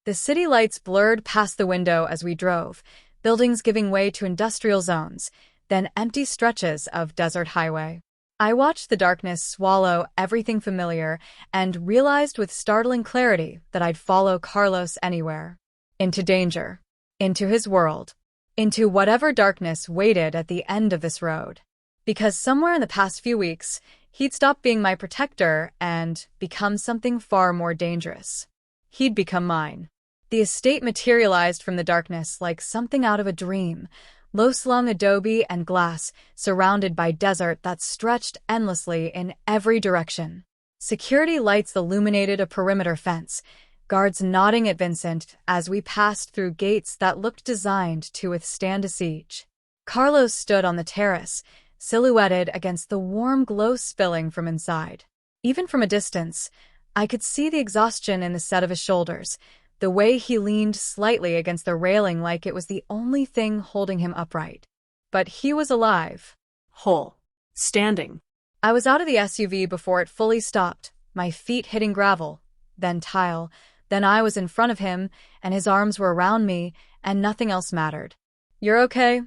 The city lights blurred past the window as we drove, buildings giving way to industrial zones, then empty stretches of desert highway. I watched the darkness swallow everything familiar and realized with startling clarity that I'd follow Carlos anywhere. Into danger. Into his world. Into whatever darkness waited at the end of this road. Because somewhere in the past few weeks, he'd stopped being my protector and become something far more dangerous. He'd become mine. The estate materialized from the darkness like something out of a dream, low-slung adobe and glass, surrounded by desert that stretched endlessly in every direction. Security lights illuminated a perimeter fence, guards nodding at Vincent as we passed through gates that looked designed to withstand a siege. Carlos stood on the terrace, silhouetted against the warm glow spilling from inside. Even from a distance, I could see the exhaustion in the set of his shoulders, the way he leaned slightly against the railing like it was the only thing holding him upright. But he was alive. Whole. Standing. I was out of the SUV before it fully stopped, my feet hitting gravel, then tile, then I was in front of him, and his arms were around me, and nothing else mattered. "You're okay?"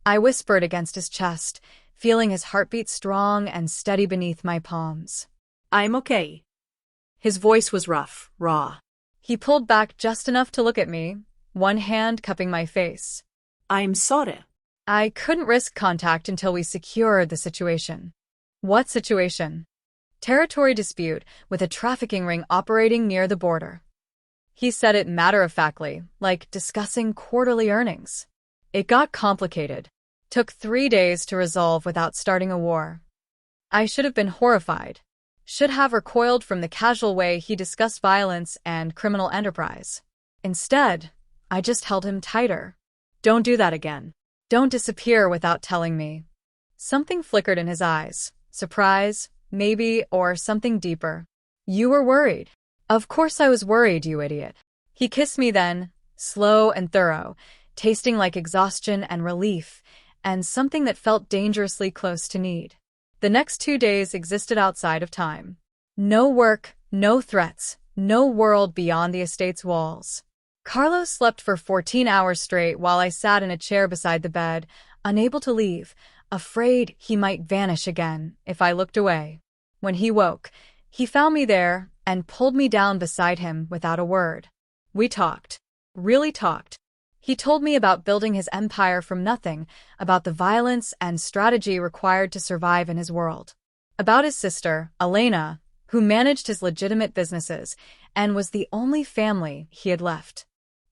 I whispered against his chest, feeling his heartbeat strong and steady beneath my palms. "I'm okay." His voice was rough, raw. He pulled back just enough to look at me, one hand cupping my face. "I'm sorry." I couldn't risk contact until we secured the situation. What situation? Territory dispute with a trafficking ring operating near the border. He said it matter-of-factly, like discussing quarterly earnings. It got complicated. Took 3 days to resolve without starting a war. I should have been horrified. Should have recoiled from the casual way he discussed violence and criminal enterprise. Instead, I just held him tighter. Don't do that again. Don't disappear without telling me. Something flickered in his eyes. Surprise, maybe, or something deeper. You were worried. Of course I was worried, you idiot. He kissed me then, slow and thorough, tasting like exhaustion and relief, and something that felt dangerously close to need. The next 2 days existed outside of time. No work, no threats, no world beyond the estate's walls. Carlos slept for 14 hours straight while I sat in a chair beside the bed, unable to leave, afraid he might vanish again if I looked away. When he woke, he found me there and pulled me down beside him without a word. We talked. Really talked. He told me about building his empire from nothing, about the violence and strategy required to survive in his world. About his sister, Elena, who managed his legitimate businesses and was the only family he had left.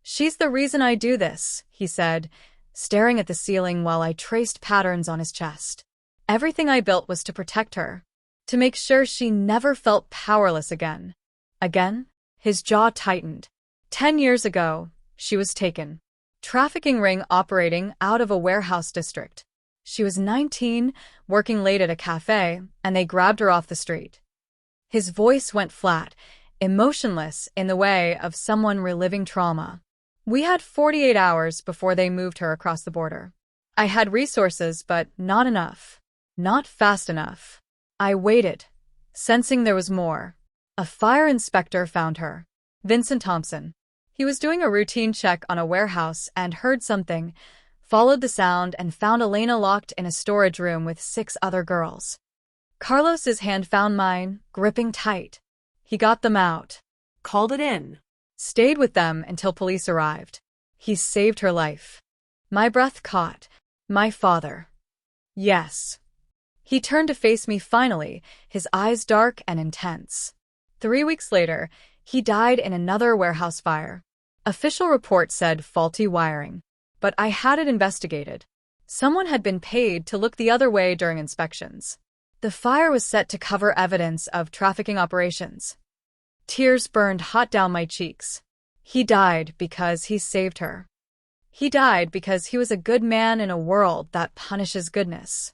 She's the reason I do this, he said, staring at the ceiling while I traced patterns on his chest. Everything I built was to protect her, to make sure she never felt powerless again. Again? His jaw tightened. 10 years ago, she was taken. Trafficking ring operating out of a warehouse district. She was 19, working late at a cafe, and they grabbed her off the street. His voice went flat, emotionless in the way of someone reliving trauma. We had 48 hours before they moved her across the border. I had resources, but not enough. Not fast enough. I waited, sensing there was more. A fire inspector found her. Vincent Thompson. He was doing a routine check on a warehouse and heard something, followed the sound and found Elena locked in a storage room with 6 other girls. Carlos's hand found mine, gripping tight. He got them out. Called it in. Stayed with them until police arrived. He saved her life. My breath caught. My father. Yes. He turned to face me finally, his eyes dark and intense. 3 weeks later, he died in another warehouse fire. Official report said faulty wiring, but I had it investigated. Someone had been paid to look the other way during inspections. The fire was set to cover evidence of trafficking operations. Tears burned hot down my cheeks. He died because he saved her. He died because he was a good man in a world that punishes goodness.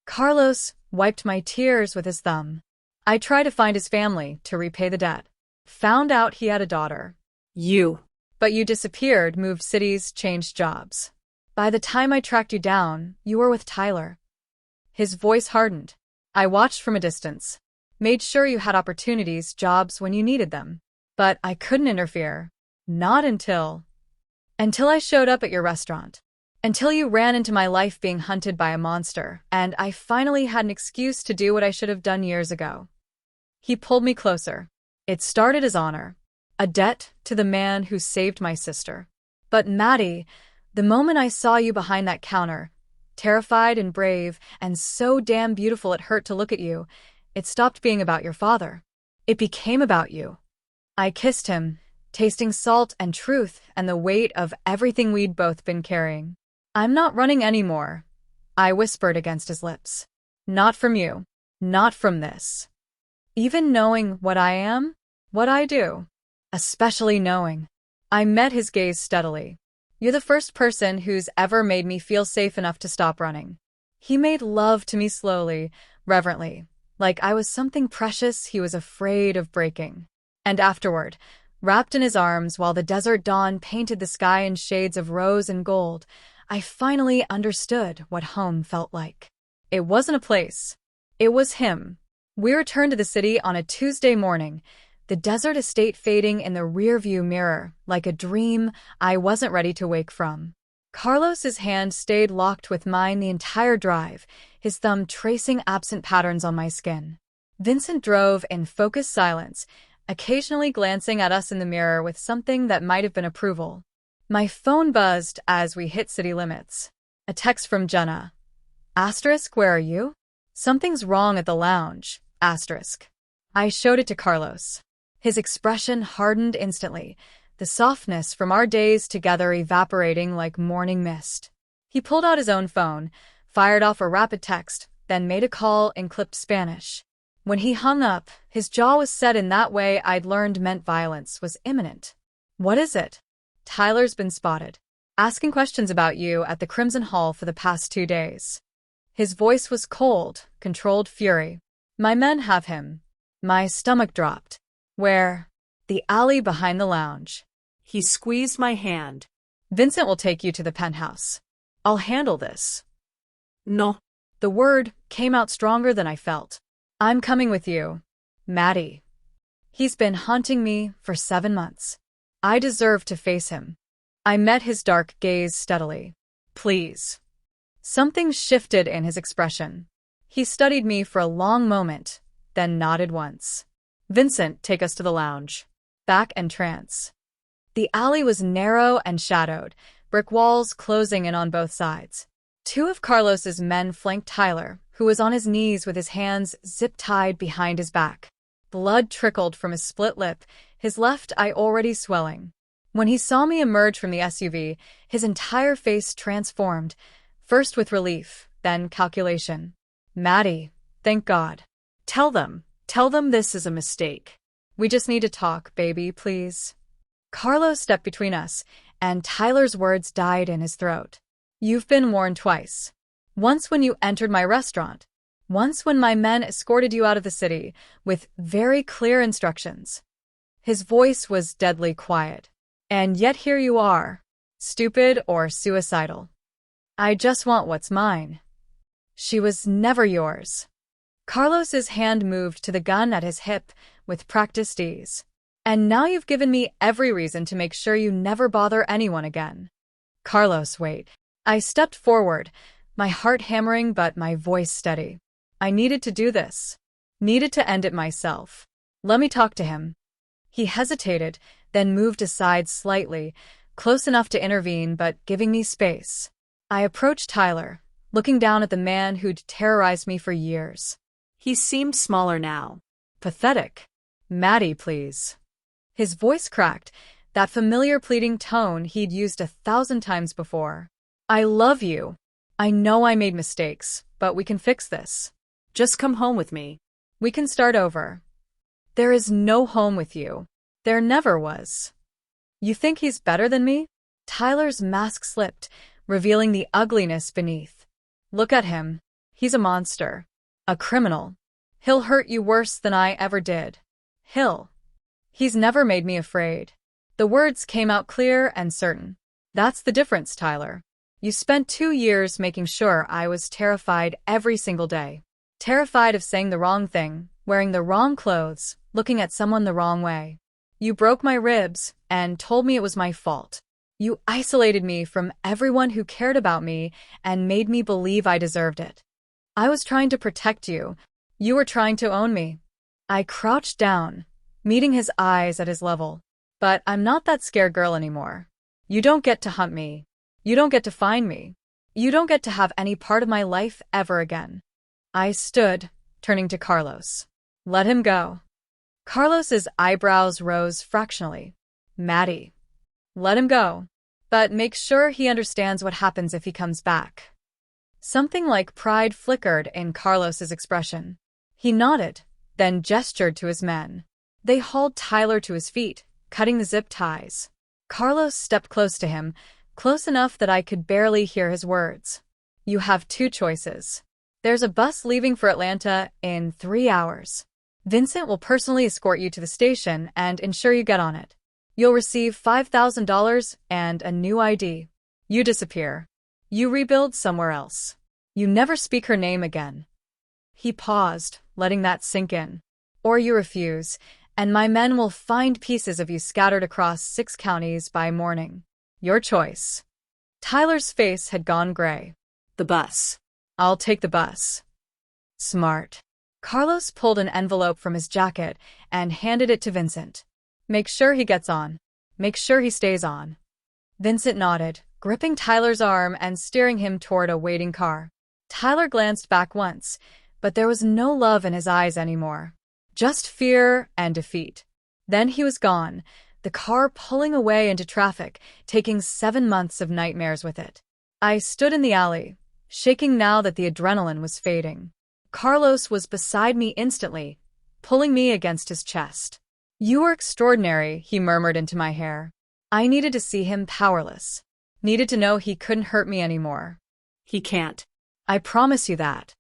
Carlos wiped my tears with his thumb. I tried to find his family to repay the debt. Found out he had a daughter. You. But you disappeared, moved cities, changed jobs. By the time I tracked you down, you were with Tyler. His voice hardened. I watched from a distance. Made sure you had opportunities, jobs when you needed them. But I couldn't interfere. Not until I showed up at your restaurant. Until you ran into my life being hunted by a monster, and I finally had an excuse to do what I should have done years ago. He pulled me closer. It started as honor. A debt to the man who saved my sister. But Maddie, the moment I saw you behind that counter, terrified and brave and so damn beautiful it hurt to look at you, it stopped being about your father. It became about you. I kissed him, tasting salt and truth and the weight of everything we'd both been carrying. I'm not running anymore, I whispered against his lips. Not from you. Not from this. Even knowing what I am, what I do. Especially knowing. I met his gaze steadily. You're the first person who's ever made me feel safe enough to stop running. He made love to me slowly, reverently, like I was something precious he was afraid of breaking. And afterward, wrapped in his arms while the desert dawn painted the sky in shades of rose and gold, I finally understood what home felt like. It wasn't a place. It was him. We returned to the city on a Tuesday morning, the desert estate fading in the rearview mirror like a dream I wasn't ready to wake from. Carlos's hand stayed locked with mine the entire drive, his thumb tracing absent patterns on my skin. Vincent drove in focused silence, occasionally glancing at us in the mirror with something that might have been approval. My phone buzzed as we hit city limits. A text from Jenna. Asterisk, where are you? Something's wrong at the lounge. Asterisk. I showed it to Carlos. His expression hardened instantly, the softness from our days together evaporating like morning mist. He pulled out his own phone, fired off a rapid text, then made a call in clipped Spanish. When he hung up, his jaw was set in that way I'd learned meant violence was imminent. What is it? Tyler's been spotted. Asking questions about you at the Crimson Hall for the past 2 days. His voice was cold, controlled fury. My men have him. My stomach dropped. Where? The alley behind the lounge. He squeezed my hand. Vincent will take you to the penthouse. I'll handle this. No. The word came out stronger than I felt. I'm coming with you, Maddie. He's been haunting me for 7 months. I deserve to face him. I met his dark gaze steadily. Please. Something shifted in his expression. He studied me for a long moment, then nodded once. Vincent, take us to the lounge. Back entrance. The alley was narrow and shadowed, brick walls closing in on both sides. 2 of Carlos's men flanked Tyler, who was on his knees with his hands zip-tied behind his back. Blood trickled from his split lip, his left eye already swelling. When he saw me emerge from the SUV, his entire face transformed, first with relief, then calculation. Maddie, thank God. Tell them this is a mistake. We just need to talk, baby, please. Carlos stepped between us, and Tyler's words died in his throat. You've been warned twice. Once when you entered my restaurant. Once when my men escorted you out of the city, with very clear instructions. His voice was deadly quiet. And yet here you are, stupid or suicidal. I just want what's mine. She was never yours. Carlos's hand moved to the gun at his hip with practiced ease. And now you've given me every reason to make sure you never bother anyone again. Carlos, wait. I stepped forward, my heart hammering but my voice steady. I needed to do this. Needed to end it myself. Let me talk to him. He hesitated, then moved aside slightly, close enough to intervene but giving me space. I approached Tyler, looking down at the man who'd terrorized me for years. He seemed smaller now. Pathetic. Maddie, please. His voice cracked, that familiar pleading tone he'd used 1,000 times before. I love you. I know I made mistakes, but we can fix this. Just come home with me. We can start over. There is no home with you. There never was. You think he's better than me? Tyler's mask slipped, revealing the ugliness beneath. Look at him. He's a monster. A criminal. He'll hurt you worse than I ever did. He's never made me afraid. The words came out clear and certain. That's the difference, Tyler. You spent 2 years making sure I was terrified every single day. Terrified of saying the wrong thing, wearing the wrong clothes, looking at someone the wrong way. You broke my ribs and told me it was my fault. You isolated me from everyone who cared about me and made me believe I deserved it. I was trying to protect you. You were trying to own me. I crouched down, meeting his eyes at his level. But I'm not that scared girl anymore. You don't get to hunt me. You don't get to find me. You don't get to have any part of my life ever again. I stood, turning to Carlos. Let him go. Carlos's eyebrows rose fractionally. Maddie. Let him go. But make sure he understands what happens if he comes back. Something like pride flickered in Carlos's expression. He nodded, then gestured to his men. They hauled Tyler to his feet, cutting the zip ties. Carlos stepped close to him, close enough that I could barely hear his words. You have 2 choices. There's a bus leaving for Atlanta in 3 hours. Vincent will personally escort you to the station and ensure you get on it. You'll receive $5,000 and a new ID. You disappear. You rebuild somewhere else. You never speak her name again. He paused, letting that sink in. Or you refuse, and my men will find pieces of you scattered across 6 counties by morning. Your choice. Tyler's face had gone gray. The bus. I'll take the bus. Smart. Carlos pulled an envelope from his jacket and handed it to Vincent. Make sure he gets on. Make sure he stays on. Vincent nodded, gripping Tyler's arm and steering him toward a waiting car. Tyler glanced back once, but there was no love in his eyes anymore. Just fear and defeat. Then he was gone, the car pulling away into traffic, taking 7 months of nightmares with it. I stood in the alley, shaking now that the adrenaline was fading. Carlos was beside me instantly, pulling me against his chest. "You are extraordinary," he murmured into my hair. I needed to see him powerless. Needed to know he couldn't hurt me anymore. He can't. "I promise you that."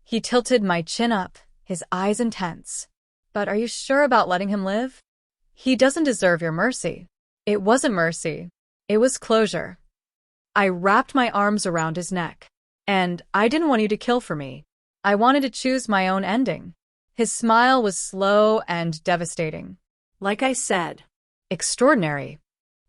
He tilted my chin up, his eyes intense. "But are you sure about letting him live? He doesn't deserve your mercy." It wasn't mercy. It was closure. I wrapped my arms around his neck. "And I didn't want you to kill for me. I wanted to choose my own ending." His smile was slow and devastating. Like I said. Extraordinary.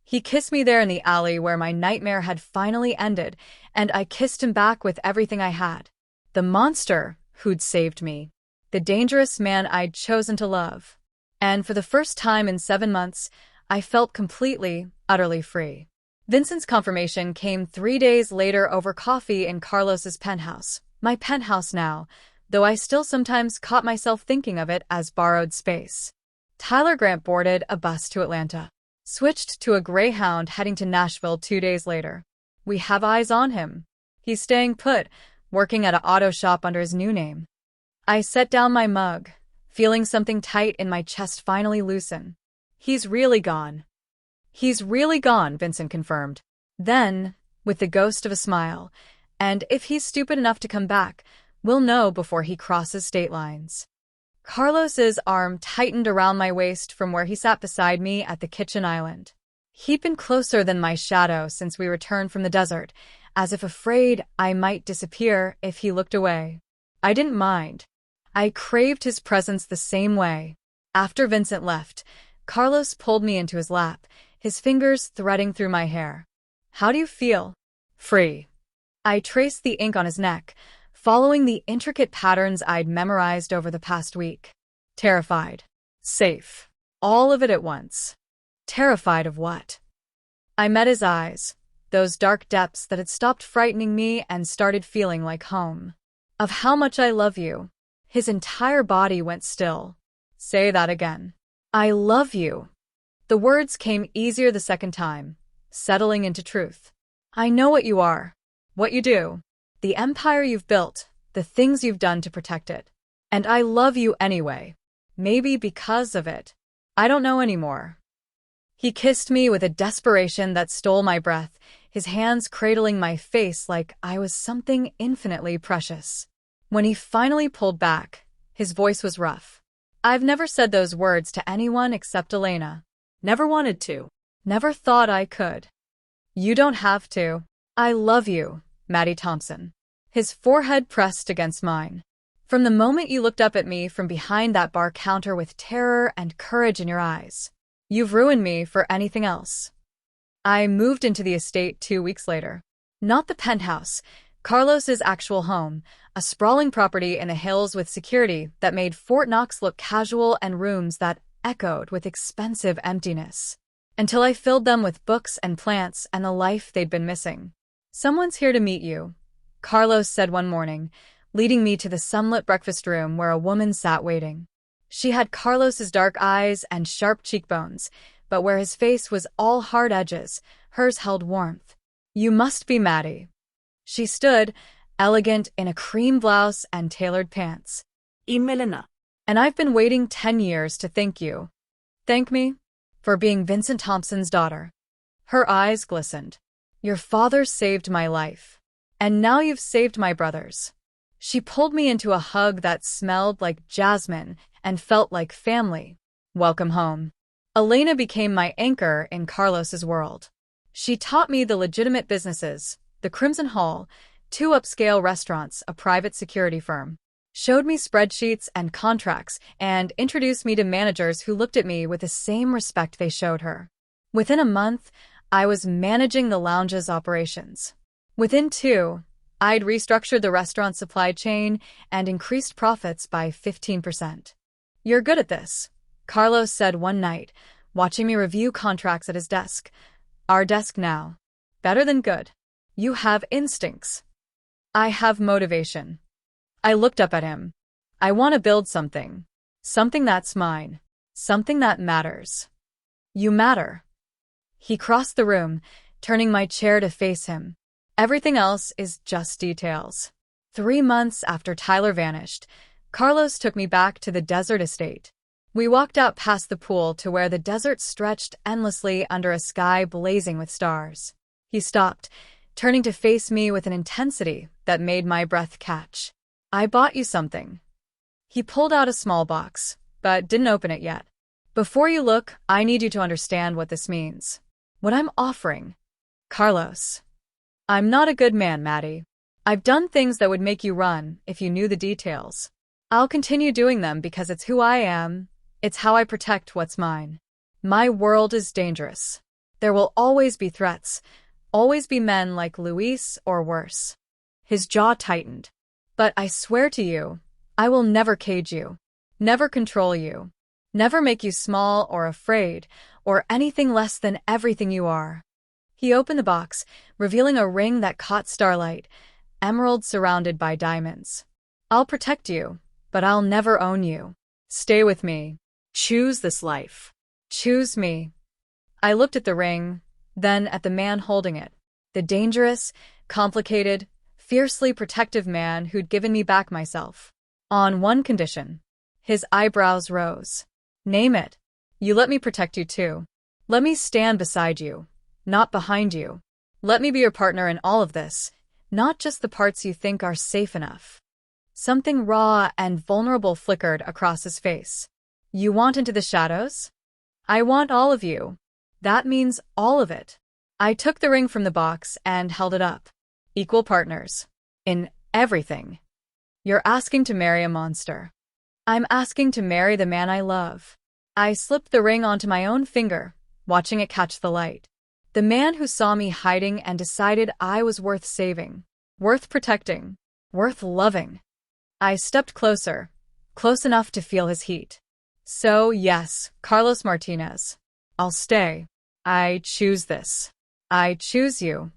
He kissed me there in the alley where my nightmare had finally ended, and I kissed him back with everything I had. The monster who'd saved me. The dangerous man I'd chosen to love. And for the first time in 7 months, I felt completely, utterly free. Vincent's confirmation came 3 days later over coffee in Carlos's penthouse. My penthouse now, though I still sometimes caught myself thinking of it as borrowed space. Tyler Grant boarded a bus to Atlanta. Switched to a Greyhound heading to Nashville 2 days later. We have eyes on him. He's staying put, working at an auto shop under his new name. I set down my mug, feeling something tight in my chest finally loosen. "He's really gone." "He's really gone," Vincent confirmed. Then, with the ghost of a smile, "And if he's stupid enough to come back, we'll know before he crosses state lines." Carlos's arm tightened around my waist from where he sat beside me at the kitchen island. He'd been closer than my shadow since we returned from the desert, as if afraid I might disappear if he looked away. I didn't mind. I craved his presence the same way. After Vincent left, Carlos pulled me into his lap, his fingers threading through my hair. "How do you feel?" "Free." I traced the ink on his neck, following the intricate patterns I'd memorized over the past week. "Terrified." "Safe." All of it at once. Terrified of what? I met his eyes, those dark depths that had stopped frightening me and started feeling like home. "Of how much I love you." His entire body went still. "Say that again." "I love you." The words came easier the second time, settling into truth. "I know what you are, what you do, the empire you've built, the things you've done to protect it. And I love you anyway. Maybe because of it. I don't know anymore." He kissed me with a desperation that stole my breath, his hands cradling my face like I was something infinitely precious. When he finally pulled back, his voice was rough. "I've never said those words to anyone except Elena. Never wanted to. Never thought I could." "You don't have to. I love you, Maddie Thompson." His forehead pressed against mine. "From the moment you looked up at me from behind that bar counter with terror and courage in your eyes. You've ruined me for anything else." I moved into the estate 2 weeks later. Not the penthouse, Carlos's actual home, a sprawling property in the hills with security that made Fort Knox look casual and rooms that echoed with expensive emptiness. Until I filled them with books and plants and the life they'd been missing. "Someone's here to meet you," Carlos said one morning, leading me to the sunlit breakfast room where a woman sat waiting. She had Carlos's dark eyes and sharp cheekbones, but where his face was all hard edges, hers held warmth. "You must be Maddie." She stood, elegant in a cream blouse and tailored pants. Melina. "And I've been waiting 10 years to thank you." "Thank me?" "For being Vincent Thompson's daughter." Her eyes glistened. "Your father saved my life. And now you've saved my brother's." She pulled me into a hug that smelled like jasmine and felt like family. "Welcome home." Elena became my anchor in Carlos's world. She taught me the legitimate businesses, the Crimson Hall, 2 upscale restaurants, a private security firm. Showed me spreadsheets and contracts, and introduced me to managers who looked at me with the same respect they showed her. Within a month, I was managing the lounge's operations. Within 2, I'd restructured the restaurant supply chain and increased profits by 15%. "You're good at this," Carlos said one night, watching me review contracts at his desk. "Our desk now. Better than good. You have instincts." "I have motivation." I looked up at him. "I want to build something. Something that's mine. Something that matters." "You matter." He crossed the room, turning my chair to face him. Everything else is just details. 3 months after Tyler vanished, Carlos took me back to the desert estate. We walked out past the pool to where the desert stretched endlessly under a sky blazing with stars. He stopped, turning to face me with an intensity that made my breath catch. "I bought you something." He pulled out a small box, but didn't open it yet. "Before you look, I need you to understand what this means. What I'm offering." "Carlos, I'm not a good man, Maddie. I've done things that would make you run if you knew the details. I'll continue doing them because it's who I am. It's how I protect what's mine. My world is dangerous. There will always be threats, always be men like Luis or worse." His jaw tightened. "But I swear to you, I will never cage you, never control you, never make you small or afraid, or anything less than everything you are." He opened the box, revealing a ring that caught starlight, emerald surrounded by diamonds. "I'll protect you, but I'll never own you. Stay with me. Choose this life. Choose me." I looked at the ring, then at the man holding it. The dangerous, complicated, fiercely protective man who'd given me back myself. On one condition. His eyebrows rose. "Name it. You let me protect you too. Let me stand beside you, not behind you. Let me be your partner in all of this, not just the parts you think are safe enough." Something raw and vulnerable flickered across his face. "You want into the shadows? I want all of you. That means all of it." I took the ring from the box and held it up. "Equal partners. In everything. You're asking to marry a monster. I'm asking to marry the man I love." I slipped the ring onto my own finger, watching it catch the light. The man who saw me hiding and decided I was worth saving, worth protecting, worth loving. I stepped closer, close enough to feel his heat. "So, yes, Carlos Martinez. I'll stay. I choose this. I choose you."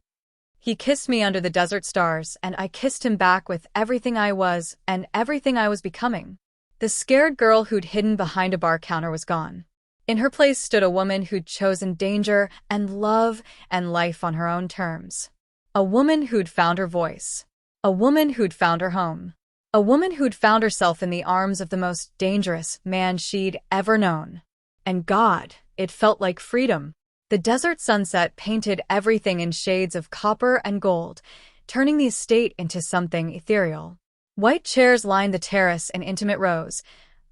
He kissed me under the desert stars, and I kissed him back with everything I was and everything I was becoming. The scared girl who'd hidden behind a bar counter was gone. In her place stood a woman who'd chosen danger and love and life on her own terms. A woman who'd found her voice. A woman who'd found her home. A woman who'd found herself in the arms of the most dangerous man she'd ever known. And God, it felt like freedom. The desert sunset painted everything in shades of copper and gold, turning the estate into something ethereal. White chairs lined the terrace in intimate rows,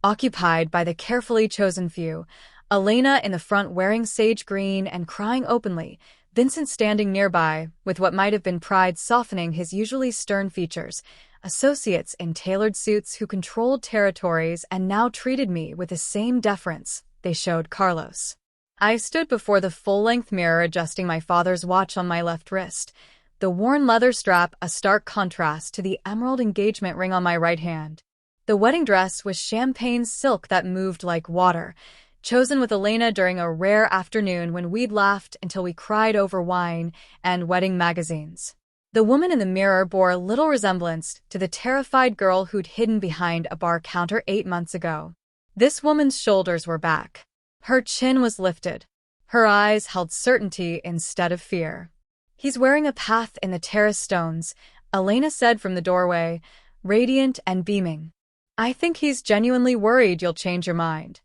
occupied by the carefully chosen few, Elena in the front wearing sage green and crying openly, Vincent standing nearby with what might have been pride softening his usually stern features, associates in tailored suits who controlled territories and now treated me with the same deference they showed Carlos. I stood before the full-length mirror adjusting my father's watch on my left wrist, the worn leather strap a stark contrast to the emerald engagement ring on my right hand. The wedding dress was champagne silk that moved like water, chosen with Elena during a rare afternoon when we'd laughed until we cried over wine and wedding magazines. The woman in the mirror bore little resemblance to the terrified girl who'd hidden behind a bar counter 8 months ago. This woman's shoulders were back. Her chin was lifted. Her eyes held certainty instead of fear. "He's wearing a path in the terrace stones," Elena said from the doorway, radiant and beaming. "I think he's genuinely worried you'll change your mind."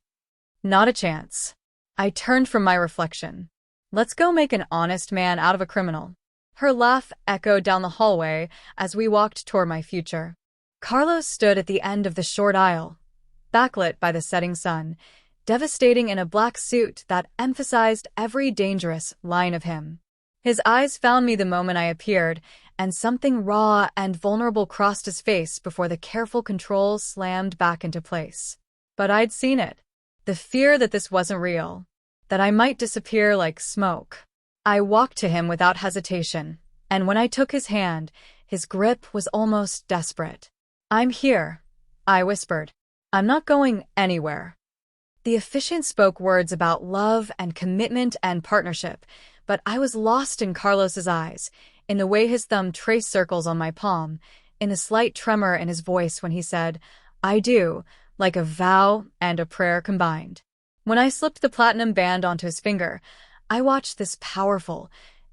"Not a chance." I turned from my reflection. "Let's go make an honest man out of a criminal." Her laugh echoed down the hallway as we walked toward my future. Carlos stood at the end of the short aisle, backlit by the setting sun, devastating in a black suit that emphasized every dangerous line of him. His eyes found me the moment I appeared, and something raw and vulnerable crossed his face before the careful controls slammed back into place. But I'd seen it. The fear that this wasn't real, that I might disappear like smoke. I walked to him without hesitation, and when I took his hand, his grip was almost desperate. "I'm here," I whispered. "I'm not going anywhere." The officiant spoke words about love and commitment and partnership, but I was lost in Carlos's eyes, in the way his thumb traced circles on my palm, in the slight tremor in his voice when he said, "I do," like a vow and a prayer combined. When I slipped the platinum band onto his finger, I watched this powerful,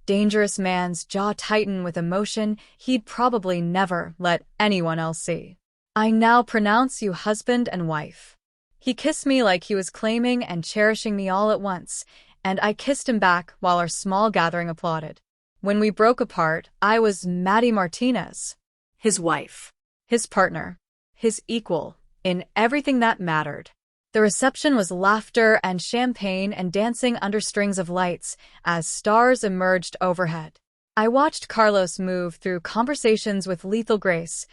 dangerous man's jaw tighten with emotion he'd probably never let anyone else see. I now pronounce you husband and wife. He kissed me like he was claiming and cherishing me all at once, and I kissed him back while our small gathering applauded. When we broke apart, I was Maddie Martinez, His wife. his partner, his equal, in everything that mattered. The reception was laughter and champagne and dancing under strings of lights as stars emerged overhead. I watched Carlos move through conversations with lethal grace,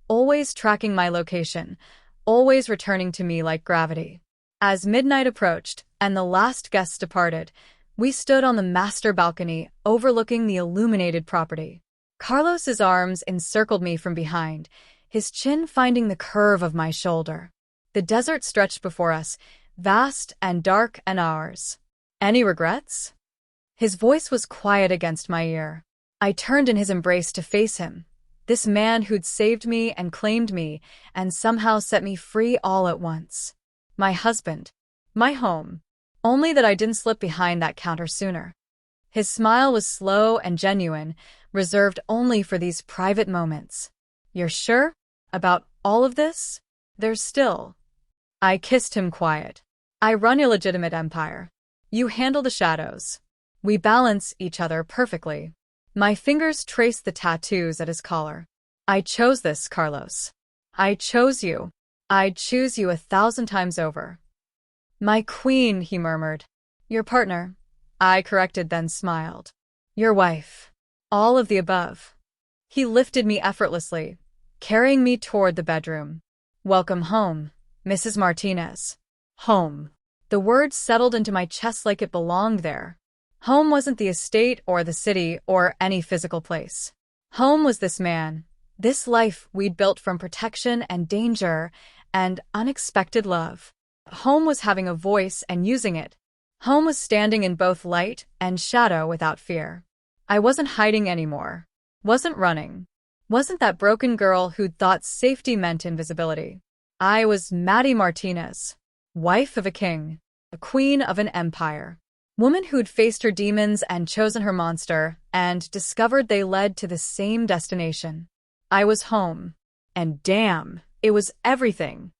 always tracking my location, always returning to me like gravity. As midnight approached and the last guests departed, we stood on the master balcony overlooking the illuminated property. Carlos's arms encircled me from behind, his chin finding the curve of my shoulder. The desert stretched before us, vast and dark and ours. Any regrets? His voice was quiet against my ear. I turned in his embrace to face him, this man who'd saved me and claimed me and somehow set me free all at once. My husband. My home. Only that I didn't slip behind that counter sooner. His smile was slow and genuine, reserved only for these private moments. You're sure? About all of this? There's still. I kissed him quiet. I run a legitimate empire. You handle the shadows. We balance each other perfectly. My fingers traced the tattoos at his collar. I chose this, Carlos. I chose you. I'd choose you 1,000 times over. My queen, he murmured. Your partner. I corrected, then smiled. Your wife. All of the above. He lifted me effortlessly, carrying me toward the bedroom. Welcome home, Mrs. Martinez. Home. The word settled into my chest like it belonged there. Home wasn't the estate or the city or any physical place. Home was this man, this life we'd built from protection and danger and unexpected love. Home was having a voice and using it. Home was standing in both light and shadow without fear. I wasn't hiding anymore. Wasn't running. Wasn't that broken girl who'd thought safety meant invisibility. I was Maddie Martinez, wife of a king, a queen of an empire. Woman who'd faced her demons and chosen her monster and discovered they led to the same destination. I was home. And damn, it was everything.